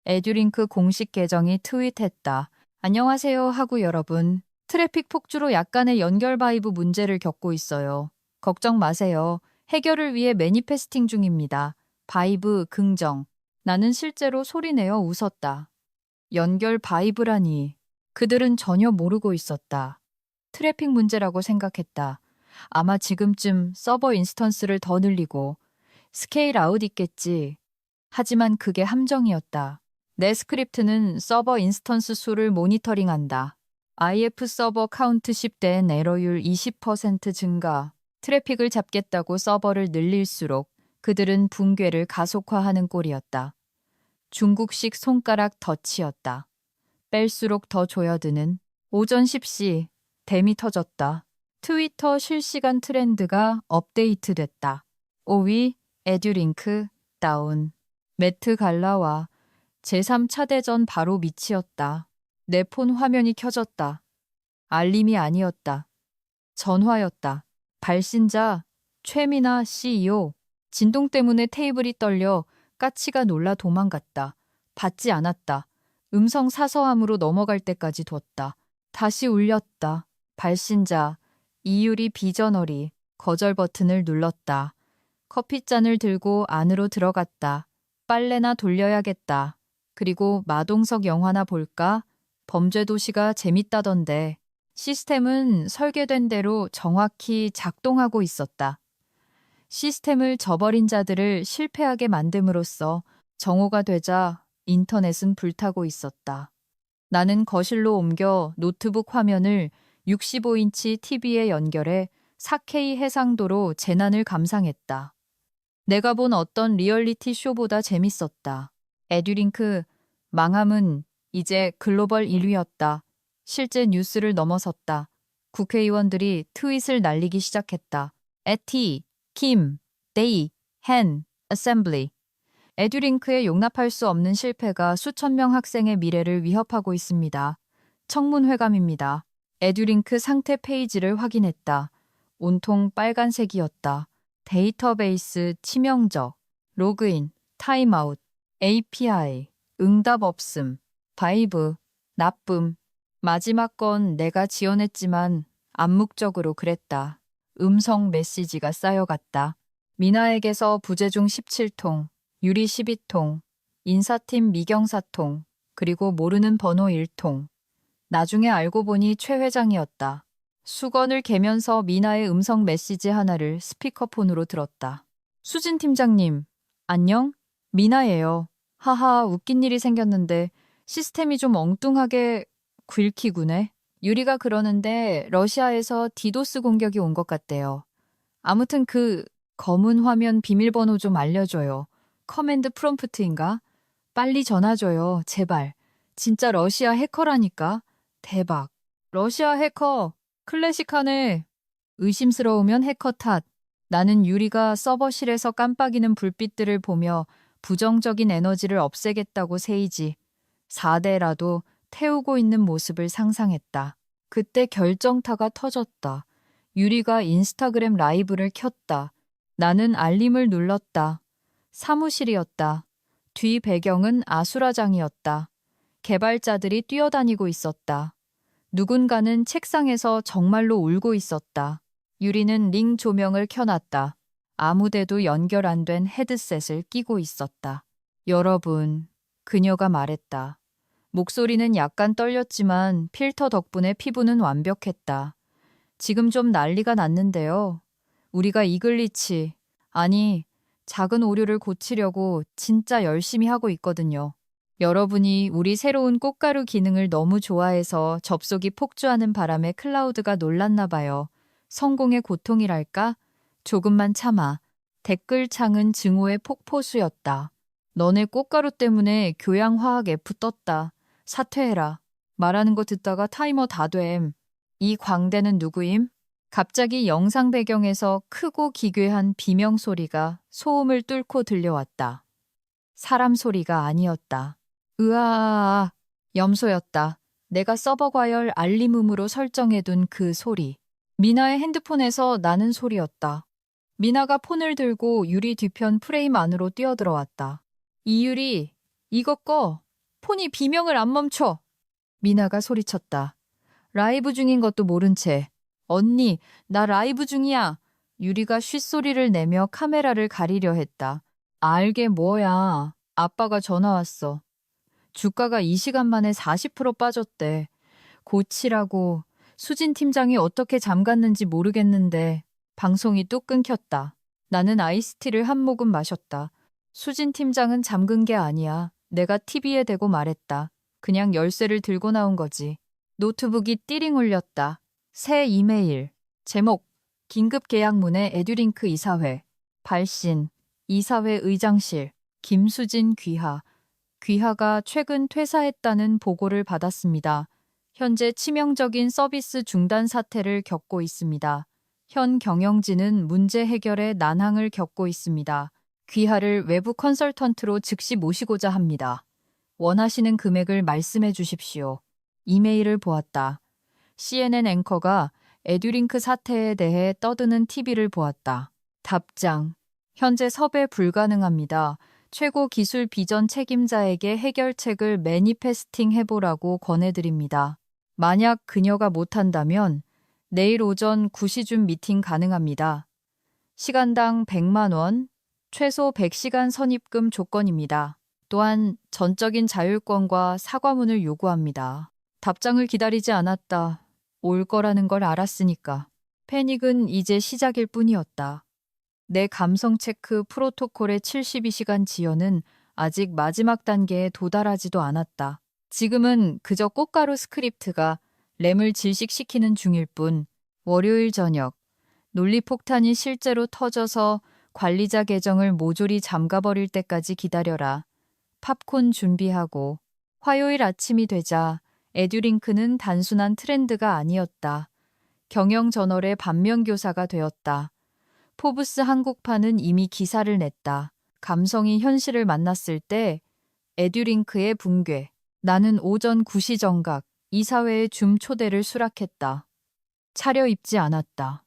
에듀링크 공식 계정이 트윗했다. 안녕하세요 하구 여러분. 트래픽 폭주로 약간의 연결 바이브 문제를 겪고 있어요. 걱정 마세요. 해결을 위해 매니페스팅 중입니다. 바이브 긍정. 나는 실제로 소리내어 웃었다. 연결 바이브라니. 그들은 전혀 모르고 있었다. 트래픽 문제라고 생각했다. 아마 지금쯤 서버 인스턴스를 더 늘리고 스케일 아웃 있겠지. 하지만 그게 함정이었다. 내 스크립트는 서버 인스턴스 수를 모니터링한다. IF 서버 카운트 10대엔 에러율 20% 증가. 트래픽을 잡겠다고 서버를 늘릴수록 그들은 붕괴를 가속화하는 꼴이었다. 중국식 손가락 덫이었다. 뺄수록 더 조여드는 오전 10시 댐이 터졌다. 트위터 실시간 트렌드가 업데이트됐다. 5위 에듀링크 다운. 매트 갈라와 제3차 대전 바로 밑이었다. 내 폰 화면이 켜졌다. 알림이 아니었다. 전화였다. 발신자 최미나 CEO. 진동 때문에 테이블이 떨려 까치가 놀라 도망갔다. 받지 않았다. 음성 사서함으로 넘어갈 때까지 뒀다. 다시 울렸다. 발신자 이유리 비저너리. 거절 버튼을 눌렀다. 커피잔을 들고 안으로 들어갔다. 빨래나 돌려야겠다. 그리고 마동석 영화나 볼까? 범죄도시가 재밌다던데. 시스템은 설계된 대로 정확히 작동하고 있었다. 시스템을 저버린 자들을 실패하게 만듦으로써 정오가 되자 인터넷은 불타고 있었다. 나는 거실로 옮겨 노트북 화면을 65인치 TV에 연결해 4K 해상도로 재난을 감상했다. 내가 본 어떤 리얼리티 쇼보다 재밌었다. 에듀링크 망함은 이제 글로벌 1위였다. 실제 뉴스를 넘어섰다. 국회의원들이 트윗을 날리기 시작했다. 에티, 킴, 데이, 헨, 어셈블리. 에듀링크의 용납할 수 없는 실패가 수천 명 학생의 미래를 위협하고 있습니다. 청문회감입니다. 에듀링크 상태 페이지를 확인했다. 온통 빨간색이었다. 데이터베이스 치명적, 로그인, 타임아웃, API, 응답 없음, 바이브, 나쁨. 마지막 건 내가 지원했지만 암묵적으로 그랬다. 음성 메시지가 쌓여갔다. 미나에게서 부재중 17통, 유리 12통, 인사팀 미경 4통, 그리고 모르는 번호 1통. 나중에 알고 보니 최 회장이었다. 수건을 개면서 미나의 음성 메시지 하나를 스피커폰으로 들었다. 수진 팀장님, 안녕? 미나예요. 하하, 웃긴 일이 생겼는데 시스템이 좀 엉뚱하게 굵히구네. 유리가 그러는데 러시아에서 디도스 공격이 온 것 같대요. 아무튼 그 검은 화면 비밀번호 좀 알려줘요. 커맨드 프롬프트인가? 빨리 전화 줘요, 제발. 진짜 러시아 해커라니까. 대박. 러시아 해커. 클래식하네. 의심스러우면 해커 탓. 나는 유리가 서버실에서 깜빡이는 불빛들을 보며 부정적인 에너지를 없애겠다고 세이지. 4대라도 태우고 있는 모습을 상상했다. 그때 결정타가 터졌다. 유리가 인스타그램 라이브를 켰다. 나는 알림을 눌렀다. 사무실이었다. 뒤 배경은 아수라장이었다. 개발자들이 뛰어다니고 있었다. 누군가는 책상에서 정말로 울고 있었다. 유리는 링 조명을 켜놨다. 아무데도 연결 안 된 헤드셋을 끼고 있었다. 여러분, 그녀가 말했다. 목소리는 약간 떨렸지만 필터 덕분에 피부는 완벽했다. 지금 좀 난리가 났는데요. 우리가 이 글리치, 아니, 작은 오류를 고치려고 진짜 열심히 하고 있거든요. 여러분이 우리 새로운 꽃가루 기능을 너무 좋아해서 접속이 폭주하는 바람에 클라우드가 놀랐나 봐요. 성공의 고통이랄까? 조금만 참아. 댓글창은 증오의 폭포수였다. 너네 꽃가루 때문에 교양화학 F 떴다. 사퇴해라. 말하는 거 듣다가 타이머 다 됨. 이 광대는 누구임? 갑자기 영상 배경에서 크고 기괴한 비명 소리가 소음을 뚫고 들려왔다. 사람 소리가 아니었다. 으아아아, 염소였다. 내가 서버 과열 알림음으로 설정해둔 그 소리. 미나의 핸드폰에서 나는 소리였다. 미나가 폰을 들고 유리 뒤편 프레임 안으로 뛰어들어왔다. 이유리, 이거 꺼. 폰이 비명을 안 멈춰. 미나가 소리쳤다. 라이브 중인 것도 모른 채. 언니, 나 라이브 중이야. 유리가 쉿소리를 내며 카메라를 가리려 했다. 알게 뭐야. 아빠가 전화 왔어. 주가가 2시간 만에 40% 빠졌대. 고치라고. 수진 팀장이 어떻게 잠갔는지 모르겠는데 방송이 또 끊겼다. 나는 아이스티를 한 모금 마셨다. 수진 팀장은 잠근 게 아니야. 내가 TV에 대고 말했다. 그냥 열쇠를 들고 나온 거지. 노트북이 띠링 울렸다. 새 이메일. 제목. 긴급 계약문의 에듀링크 이사회. 발신. 이사회 의장실. 김수진 귀하. 귀하가 최근 퇴사했다는 보고를 받았습니다. 현재 치명적인 서비스 중단 사태를 겪고 있습니다. 현 경영진은 문제 해결에 난항을 겪고 있습니다. 귀하를 외부 컨설턴트로 즉시 모시고자 합니다. 원하시는 금액을 말씀해 주십시오. 이메일을 보았다. CNN 앵커가 에듀링크 사태에 대해 떠드는 TV를 보았다. 답장. 현재 섭외 불가능합니다. 최고 기술 비전 책임자에게 해결책을 매니페스팅 해보라고 권해드립니다. 만약 그녀가 못한다면 내일 오전 9시쯤 미팅 가능합니다. 시간당 100만 원, 최소 100시간 선입금 조건입니다. 또한 전적인 자율권과 사과문을 요구합니다. 답장을 기다리지 않았다. 올 거라는 걸 알았으니까. 패닉은 이제 시작일 뿐이었다. 내 감성 체크 프로토콜의 72시간 지연은 아직 마지막 단계에 도달하지도 않았다. 지금은 그저 꽃가루 스크립트가 램을 질식시키는 중일 뿐. 월요일 저녁, 논리폭탄이 실제로 터져서 관리자 계정을 모조리 잠가버릴 때까지 기다려라. 팝콘 준비하고. 화요일 아침이 되자 에듀링크는 단순한 트렌드가 아니었다. 경영저널의 반면교사가 되었다. 포브스 한국판은 이미 기사를 냈다. 감성이 현실을 만났을 때 에듀링크의 붕괴. 나는 오전 9시 정각 이사회의 줌 초대를 수락했다. 차려입지 않았다.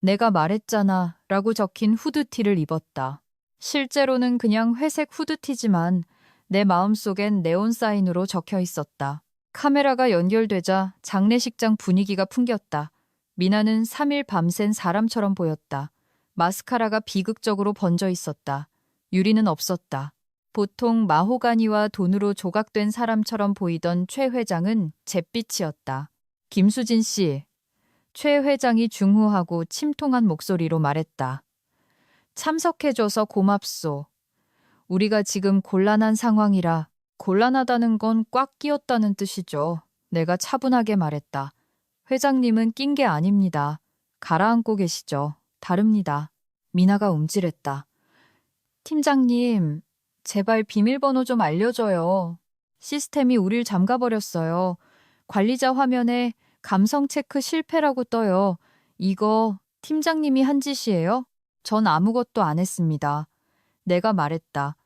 내가 말했잖아 라고 적힌 후드티를 입었다. 실제로는 그냥 회색 후드티지만 내 마음속엔 네온 사인으로 적혀 있었다. 카메라가 연결되자 장례식장 분위기가 풍겼다. 미나는 3일 밤샌 사람처럼 보였다. 마스카라가 비극적으로 번져 있었다. 유리는 없었다. 보통 마호가니와 돈으로 조각된 사람처럼 보이던 최 회장은 잿빛이었다. 김수진 씨, 최 회장이 중후하고 침통한 목소리로 말했다. 참석해줘서 고맙소. 우리가 지금 곤란한 상황이라 곤란하다는 건 꽉 끼었다는 뜻이죠. 내가 차분하게 말했다. 회장님은 낀 게 아닙니다. 가라앉고 계시죠. 다릅니다. 미나가 움찔했다. 팀장님, 제발 비밀번호 좀 알려줘요. 시스템이 우릴 잠가버렸어요. 관리자 화면에 감성 체크 실패라고 떠요. 이거 팀장님이 한 짓이에요? 전 아무것도 안 했습니다. 내가 말했다.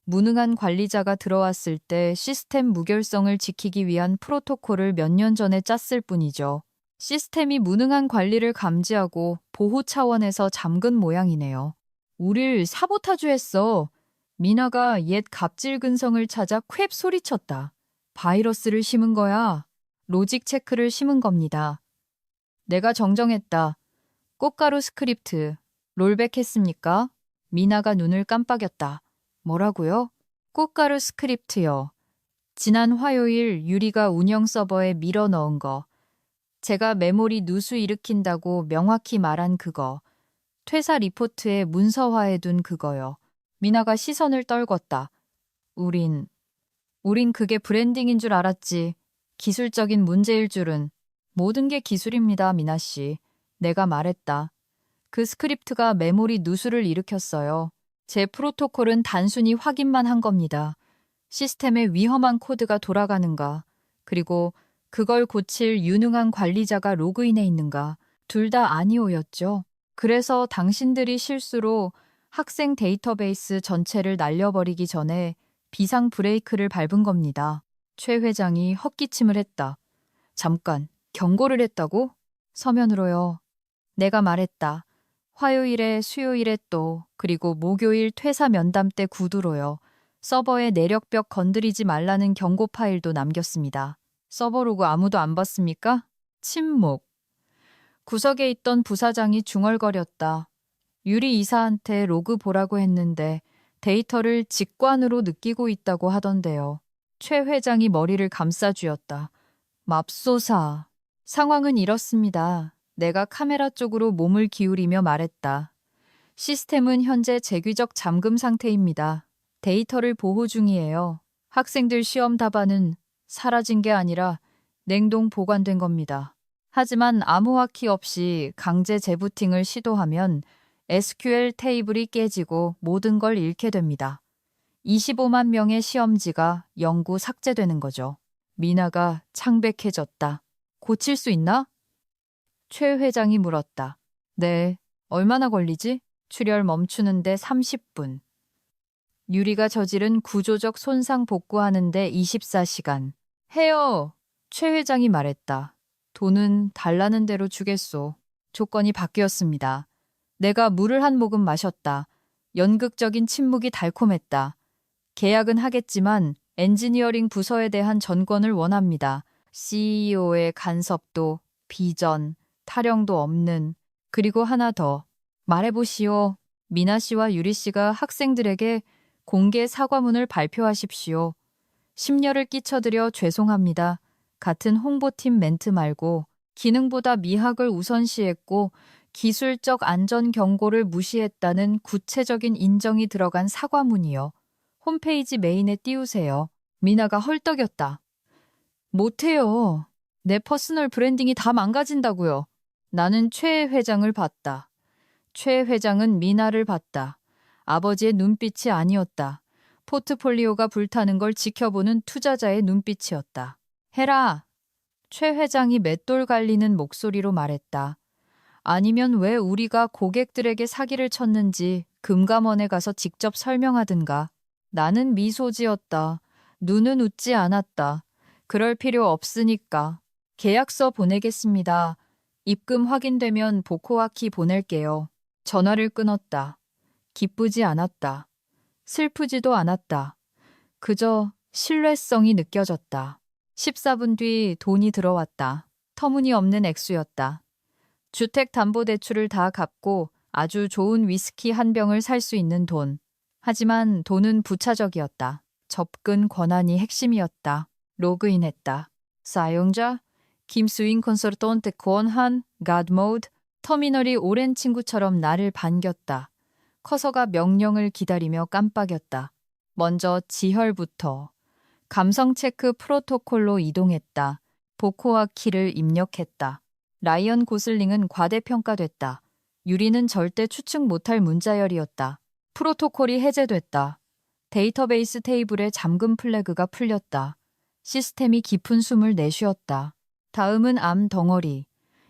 무능한 관리자가 들어왔을 때 시스템 무결성을 지키기 위한 프로토콜을 몇 년 전에 짰을 뿐이죠. 시스템이 무능한 관리를 감지하고 보호 차원에서 잠근 모양이네요. 우릴 사보타주했어. 미나가 옛 갑질 근성을 찾아 퀼 소리쳤다. 바이러스를 심은 거야. 로직 체크를 심은 겁니다. 내가 정정했다. 꽃가루 스크립트. 롤백 했습니까? 미나가 눈을 깜빡였다. 뭐라고요? 꽃가루 스크립트요. 지난 화요일 유리가 운영 서버에 밀어 넣은 거. 제가 메모리 누수 일으킨다고 명확히 말한 그거. 퇴사 리포트에 문서화해둔 그거요. 미나가 시선을 떨궜다. 우린 그게 브랜딩인 줄 알았지. 기술적인 문제일 줄은. 모든 게 기술입니다, 미나 씨. 내가 말했다. 그 스크립트가 메모리 누수를 일으켰어요. 제 프로토콜은 단순히 확인만 한 겁니다. 시스템에 위험한 코드가 돌아가는가, 그리고 그걸 고칠 유능한 관리자가 로그인해 있는가, 둘 다 아니오였죠. 그래서 당신들이 실수로 학생 데이터베이스 전체를 날려버리기 전에 비상 브레이크를 밟은 겁니다. 최 회장이 헛기침을 했다. 잠깐, 경고를 했다고? 서면으로요. 내가 말했다. 화요일에 수요일에 또 그리고 목요일 퇴사 면담 때 구두로요. 서버에 내력벽 건드리지 말라는 경고 파일도 남겼습니다. 서버 로그 아무도 안 봤습니까? 침묵. 구석에 있던 부사장이 중얼거렸다. 유리 이사한테 로그 보라고 했는데 데이터를 직관으로 느끼고 있다고 하던데요. 최 회장이 머리를 감싸쥐었다. 맙소사. 상황은 이렇습니다. 내가 카메라 쪽으로 몸을 기울이며 말했다. 시스템은 현재 재귀적 잠금 상태입니다. 데이터를 보호 중이에요. 학생들 시험 답안은 사라진 게 아니라 냉동 보관된 겁니다. 하지만 암호화키 없이 강제 재부팅을 시도하면 SQL 테이블이 깨지고 모든 걸 잃게 됩니다. 25만 명의 시험지가 영구 삭제되는 거죠. 미나가 창백해졌다. 고칠 수 있나? 최 회장이 물었다. 네, 얼마나 걸리지? 출혈 멈추는데 30분. 유리가 저지른 구조적 손상 복구하는데 24시간. 해요! 최 회장이 말했다. 돈은 달라는 대로 주겠소. 조건이 바뀌었습니다. 내가 물을 한 모금 마셨다. 연극적인 침묵이 달콤했다. 계약은 하겠지만 엔지니어링 부서에 대한 전권을 원합니다. CEO의 간섭도, 비전, 타령도 없는. 그리고 하나 더. 말해보시오. 미나 씨와 유리 씨가 학생들에게 공개 사과문을 발표하십시오. 심려를 끼쳐드려 죄송합니다. 같은 홍보팀 멘트 말고 기능보다 미학을 우선시했고 기술적 안전 경고를 무시했다는 구체적인 인정이 들어간 사과문이요. 홈페이지 메인에 띄우세요. 미나가 헐떡였다. 못해요. 내 퍼스널 브랜딩이 다 망가진다고요. 나는 최 회장을 봤다. 최 회장은 미나를 봤다. 아버지의 눈빛이 아니었다. 포트폴리오가 불타는 걸 지켜보는 투자자의 눈빛이었다. 해라. 최 회장이 맷돌 갈리는 목소리로 말했다. 아니면 왜 우리가 고객들에게 사기를 쳤는지 금감원에 가서 직접 설명하든가. 나는 미소 지었다. 눈은 웃지 않았다. 그럴 필요 없으니까. 계약서 보내겠습니다. 입금 확인되면 보코아키 보낼게요. 전화를 끊었다. 기쁘지 않았다. 슬프지도 않았다. 그저 신뢰성이 느껴졌다. 14분 뒤 돈이 들어왔다. 터무니없는 액수였다. 주택담보대출을 다 갚고 아주 좋은 위스키 한 병을 살 수 있는 돈. 하지만 돈은 부차적이었다. 접근 권한이 핵심이었다. 로그인했다. 사용자 김수인 콘서턴트 권한 God Mode. 터미널이 오랜 친구처럼 나를 반겼다. 커서가 명령을 기다리며 깜빡였다. 먼저 지혈부터. 감성 체크 프로토콜로 이동했다. 보코아 키를 입력했다. 라이언 고슬링은 과대평가됐다. 유리는 절대 추측 못할 문자열이었다. 프로토콜이 해제됐다. 데이터베이스 테이블에 잠금 플래그가 풀렸다. 시스템이 깊은 숨을 내쉬었다. 다음은 암 덩어리.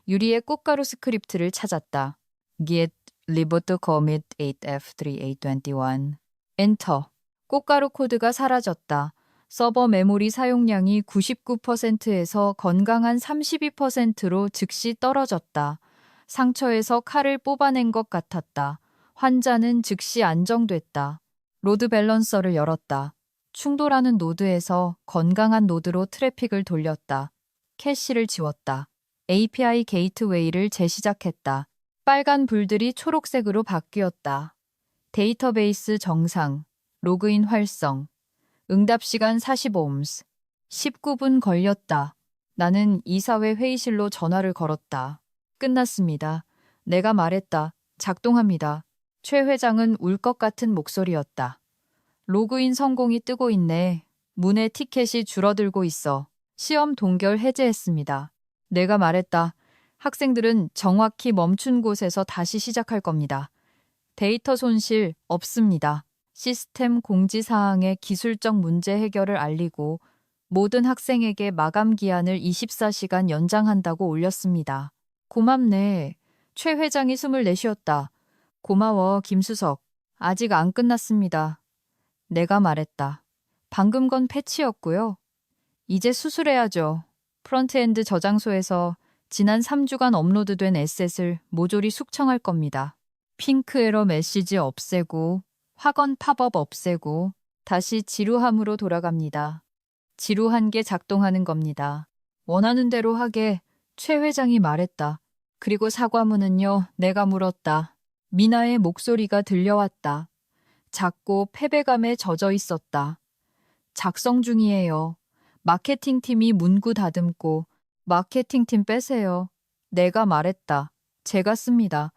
유리의 꽃가루 스크립트를 찾았다. Git reboot commit 8F3821. 엔터. 꽃가루 코드가 사라졌다. 서버 메모리 사용량이 99%에서 건강한 32%로 즉시 떨어졌다. 상처에서 칼을 뽑아낸 것 같았다. 환자는 즉시 안정됐다. 로드 밸런서를 열었다. 충돌하는 노드에서 건강한 노드로 트래픽을 돌렸다. 캐시를 지웠다. API 게이트웨이를 재시작했다. 빨간 불들이 초록색으로 바뀌었다. 데이터베이스 정상. 로그인 활성. 응답 시간 45옴스. 19분 걸렸다. 나는 이사회 회의실로 전화를 걸었다. 끝났습니다. 내가 말했다. 작동합니다. 최 회장은 울 것 같은 목소리였다. 로그인 성공이 뜨고 있네. 문의 티켓이 줄어들고 있어. 시험 동결 해제했습니다. 내가 말했다. 학생들은 정확히 멈춘 곳에서 다시 시작할 겁니다. 데이터 손실 없습니다. 시스템 공지사항의 기술적 문제 해결을 알리고 모든 학생에게 마감 기한을 24시간 연장한다고 올렸습니다. 고맙네. 최 회장이 숨을 내쉬었다. 고마워, 김수석. 아직 안 끝났습니다. 내가 말했다. 방금 건 패치였고요. 이제 수술해야죠. 프론트엔드 저장소에서 지난 3주간 업로드된 에셋을 모조리 숙청할 겁니다. 핑크 에러 메시지 없애고 확언 팝업 없애고 다시 지루함으로 돌아갑니다. 지루한 게 작동하는 겁니다. 원하는 대로 하게 최 회장이 말했다. 그리고 사과문은요, 내가 물었다. 미나의 목소리가 들려왔다. 작고 패배감에 젖어 있었다. 작성 중이에요. 마케팅팀이 문구 다듬고 마케팅팀 빼세요. 내가 말했다. 제가 씁니다.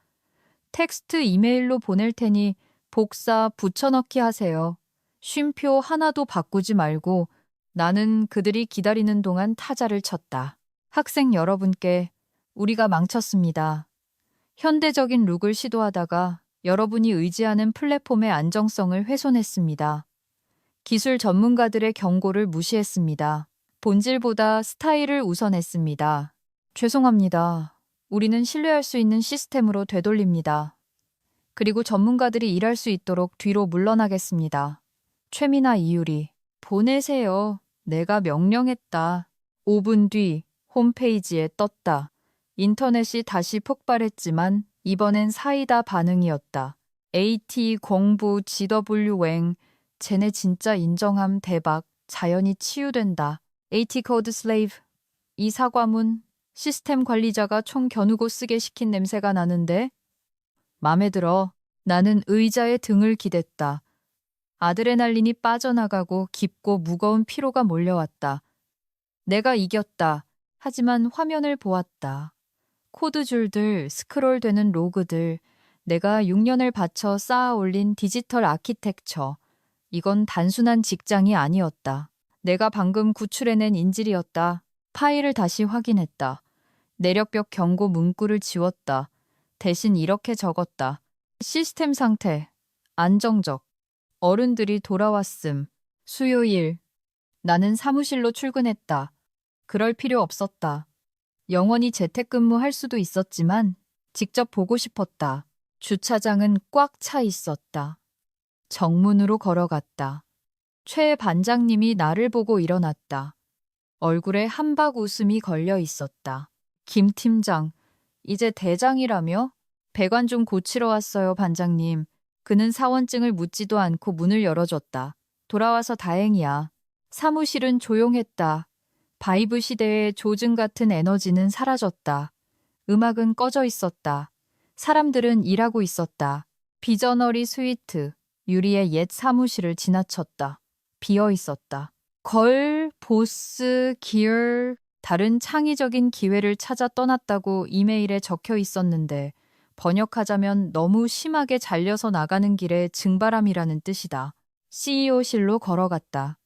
텍스트 이메일로 보낼 테니 복사 붙여넣기 하세요. 쉼표 하나도 바꾸지 말고 나는 그들이 기다리는 동안 타자를 쳤다. 학생 여러분께 우리가 망쳤습니다. 현대적인 룩을 시도하다가 여러분이 의지하는 플랫폼의 안정성을 훼손했습니다. 기술 전문가들의 경고를 무시했습니다. 본질보다 스타일을 우선했습니다. 죄송합니다. 우리는 신뢰할 수 있는 시스템으로 되돌립니다. 그리고 전문가들이 일할 수 있도록 뒤로 물러나겠습니다. 최미나 이유리. 보내세요. 내가 명령했다. 5분 뒤 홈페이지에 떴다. 인터넷이 다시 폭발했지만 이번엔 사이다 반응이었다. AT 공부 GW행. 쟤네 진짜 인정함 대박. 자연이 치유된다. AT 코드 슬레이브. 이 사과문. 시스템 관리자가 총 겨누고 쓰게 시킨 냄새가 나는데? 맘에 들어. 나는 의자에 등을 기댔다. 아드레날린이 빠져나가고 깊고 무거운 피로가 몰려왔다. 내가 이겼다. 하지만 화면을 보았다. 코드줄들, 스크롤되는 로그들, 내가 6년을 바쳐 쌓아 올린 디지털 아키텍처. 이건 단순한 직장이 아니었다. 내가 방금 구출해낸 인질이었다. 파일을 다시 확인했다. 내력벽 경고 문구를 지웠다. 대신 이렇게 적었다. 시스템 상태, 안정적. 어른들이 돌아왔음. 수요일. 나는 사무실로 출근했다. 그럴 필요 없었다. 영원히 재택근무할 수도 있었지만 직접 보고 싶었다. 주차장은 꽉 차 있었다. 정문으로 걸어갔다. 최 반장님이 나를 보고 일어났다. 얼굴에 한박 웃음이 걸려 있었다. 김 팀장, 이제 대장이라며? 배관 좀 고치러 왔어요, 반장님. 그는 사원증을 묻지도 않고 문을 열어줬다. 돌아와서 다행이야. 사무실은 조용했다. 바이브 시대의 조증 같은 에너지는 사라졌다. 음악은 꺼져 있었다. 사람들은 일하고 있었다. 비저너리 스위트, 유리의 옛 사무실을 지나쳤다. 비어 있었다. 걸, 보스, 기어, 다른 창의적인 기회를 찾아 떠났다고 이메일에 적혀 있었는데 번역하자면 너무 심하게 잘려서 나가는 길에 증바람이라는 뜻이다. CEO실로 걸어갔다.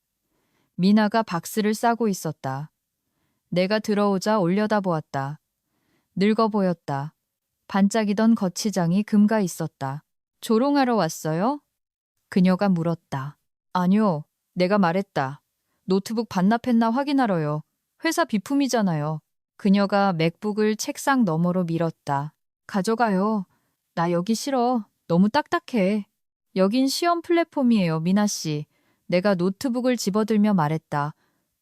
미나가 박스를 싸고 있었다. 내가 들어오자 올려다보았다. 늙어 보였다. 반짝이던 거치장이 금가 있었다. 조롱하러 왔어요? 그녀가 물었다. 아니요, 내가 말했다. 노트북 반납했나 확인하러요. 회사 비품이잖아요. 그녀가 맥북을 책상 너머로 밀었다. 가져가요. 나 여기 싫어. 너무 딱딱해. 여긴 시험 플랫폼이에요, 미나 씨. 내가 노트북을 집어들며 말했다.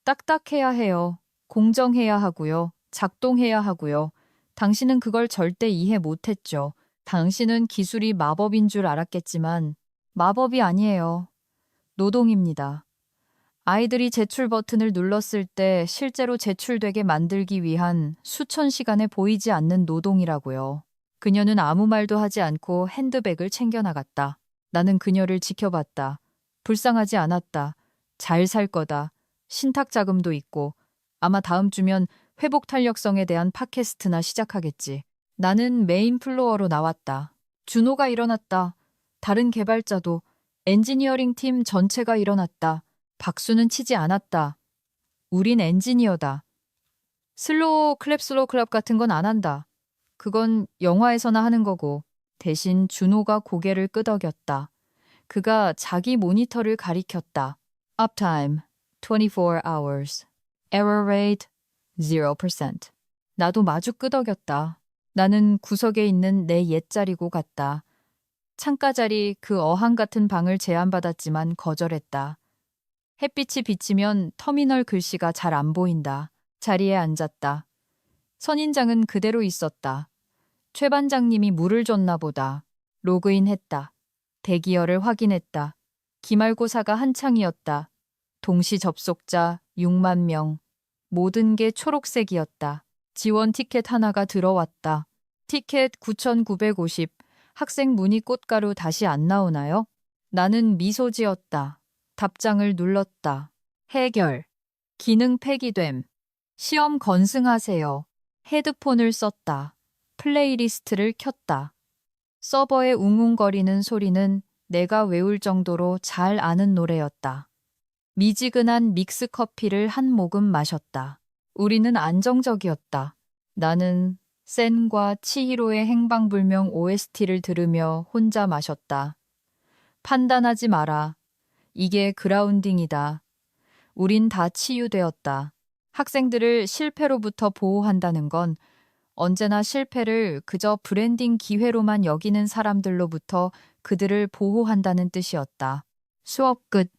딱딱해야 해요. 공정해야 하고요. 작동해야 하고요. 당신은 그걸 절대 이해 못했죠. 당신은 기술이 마법인 줄 알았겠지만 마법이 아니에요. 노동입니다. 아이들이 제출 버튼을 눌렀을 때 실제로 제출되게 만들기 위한 수천 시간에 보이지 않는 노동이라고요. 그녀는 아무 말도 하지 않고 핸드백을 챙겨나갔다. 나는 그녀를 지켜봤다. 불쌍하지 않았다. 잘 살 거다. 신탁 자금도 있고 아마 다음 주면 회복 탄력성에 대한 팟캐스트나 시작하겠지. 나는 메인 플로어로 나왔다. 준호가 일어났다. 다른 개발자도 엔지니어링 팀 전체가 일어났다. 박수는 치지 않았다. 우린 엔지니어다. 슬로우 클랩 같은 건 안 한다. 그건 영화에서나 하는 거고. 대신 준호가 고개를 끄덕였다. 그가 자기 모니터를 가리켰다. Uptime 24 hours. Error rate 0%. 나도 마주 끄덕였다. 나는 구석에 있는 내 옛자리고 갔다. 창가 자리 그 어항 같은 방을 제안받았지만 거절했다. 햇빛이 비치면 터미널 글씨가 잘 안 보인다. 자리에 앉았다. 선인장은 그대로 있었다. 최 반장님이 물을 줬나 보다. 로그인했다. 대기열을 확인했다. 기말고사가 한창이었다. 동시 접속자 6만 명. 모든 게 초록색이었다. 지원 티켓 하나가 들어왔다. 티켓 9,950. 학생 문의 꽃가루 다시 안 나오나요? 나는 미소 지었다. 답장을 눌렀다. 해결. 기능 폐기됨. 시험 건승하세요. 헤드폰을 썼다. 플레이리스트를 켰다. 서버에 웅웅거리는 소리는 내가 외울 정도로 잘 아는 노래였다. 미지근한 믹스 커피를 한 모금 마셨다. 우리는 안정적이었다. 나는 센과 치히로의 행방불명 OST를 들으며 혼자 마셨다. 판단하지 마라. 이게 그라운딩이다. 우린 다 치유되었다. 학생들을 실패로부터 보호한다는 건 언제나 실패를 그저 브랜딩 기회로만 여기는 사람들로부터 그들을 보호한다는 뜻이었다. 수업 끝.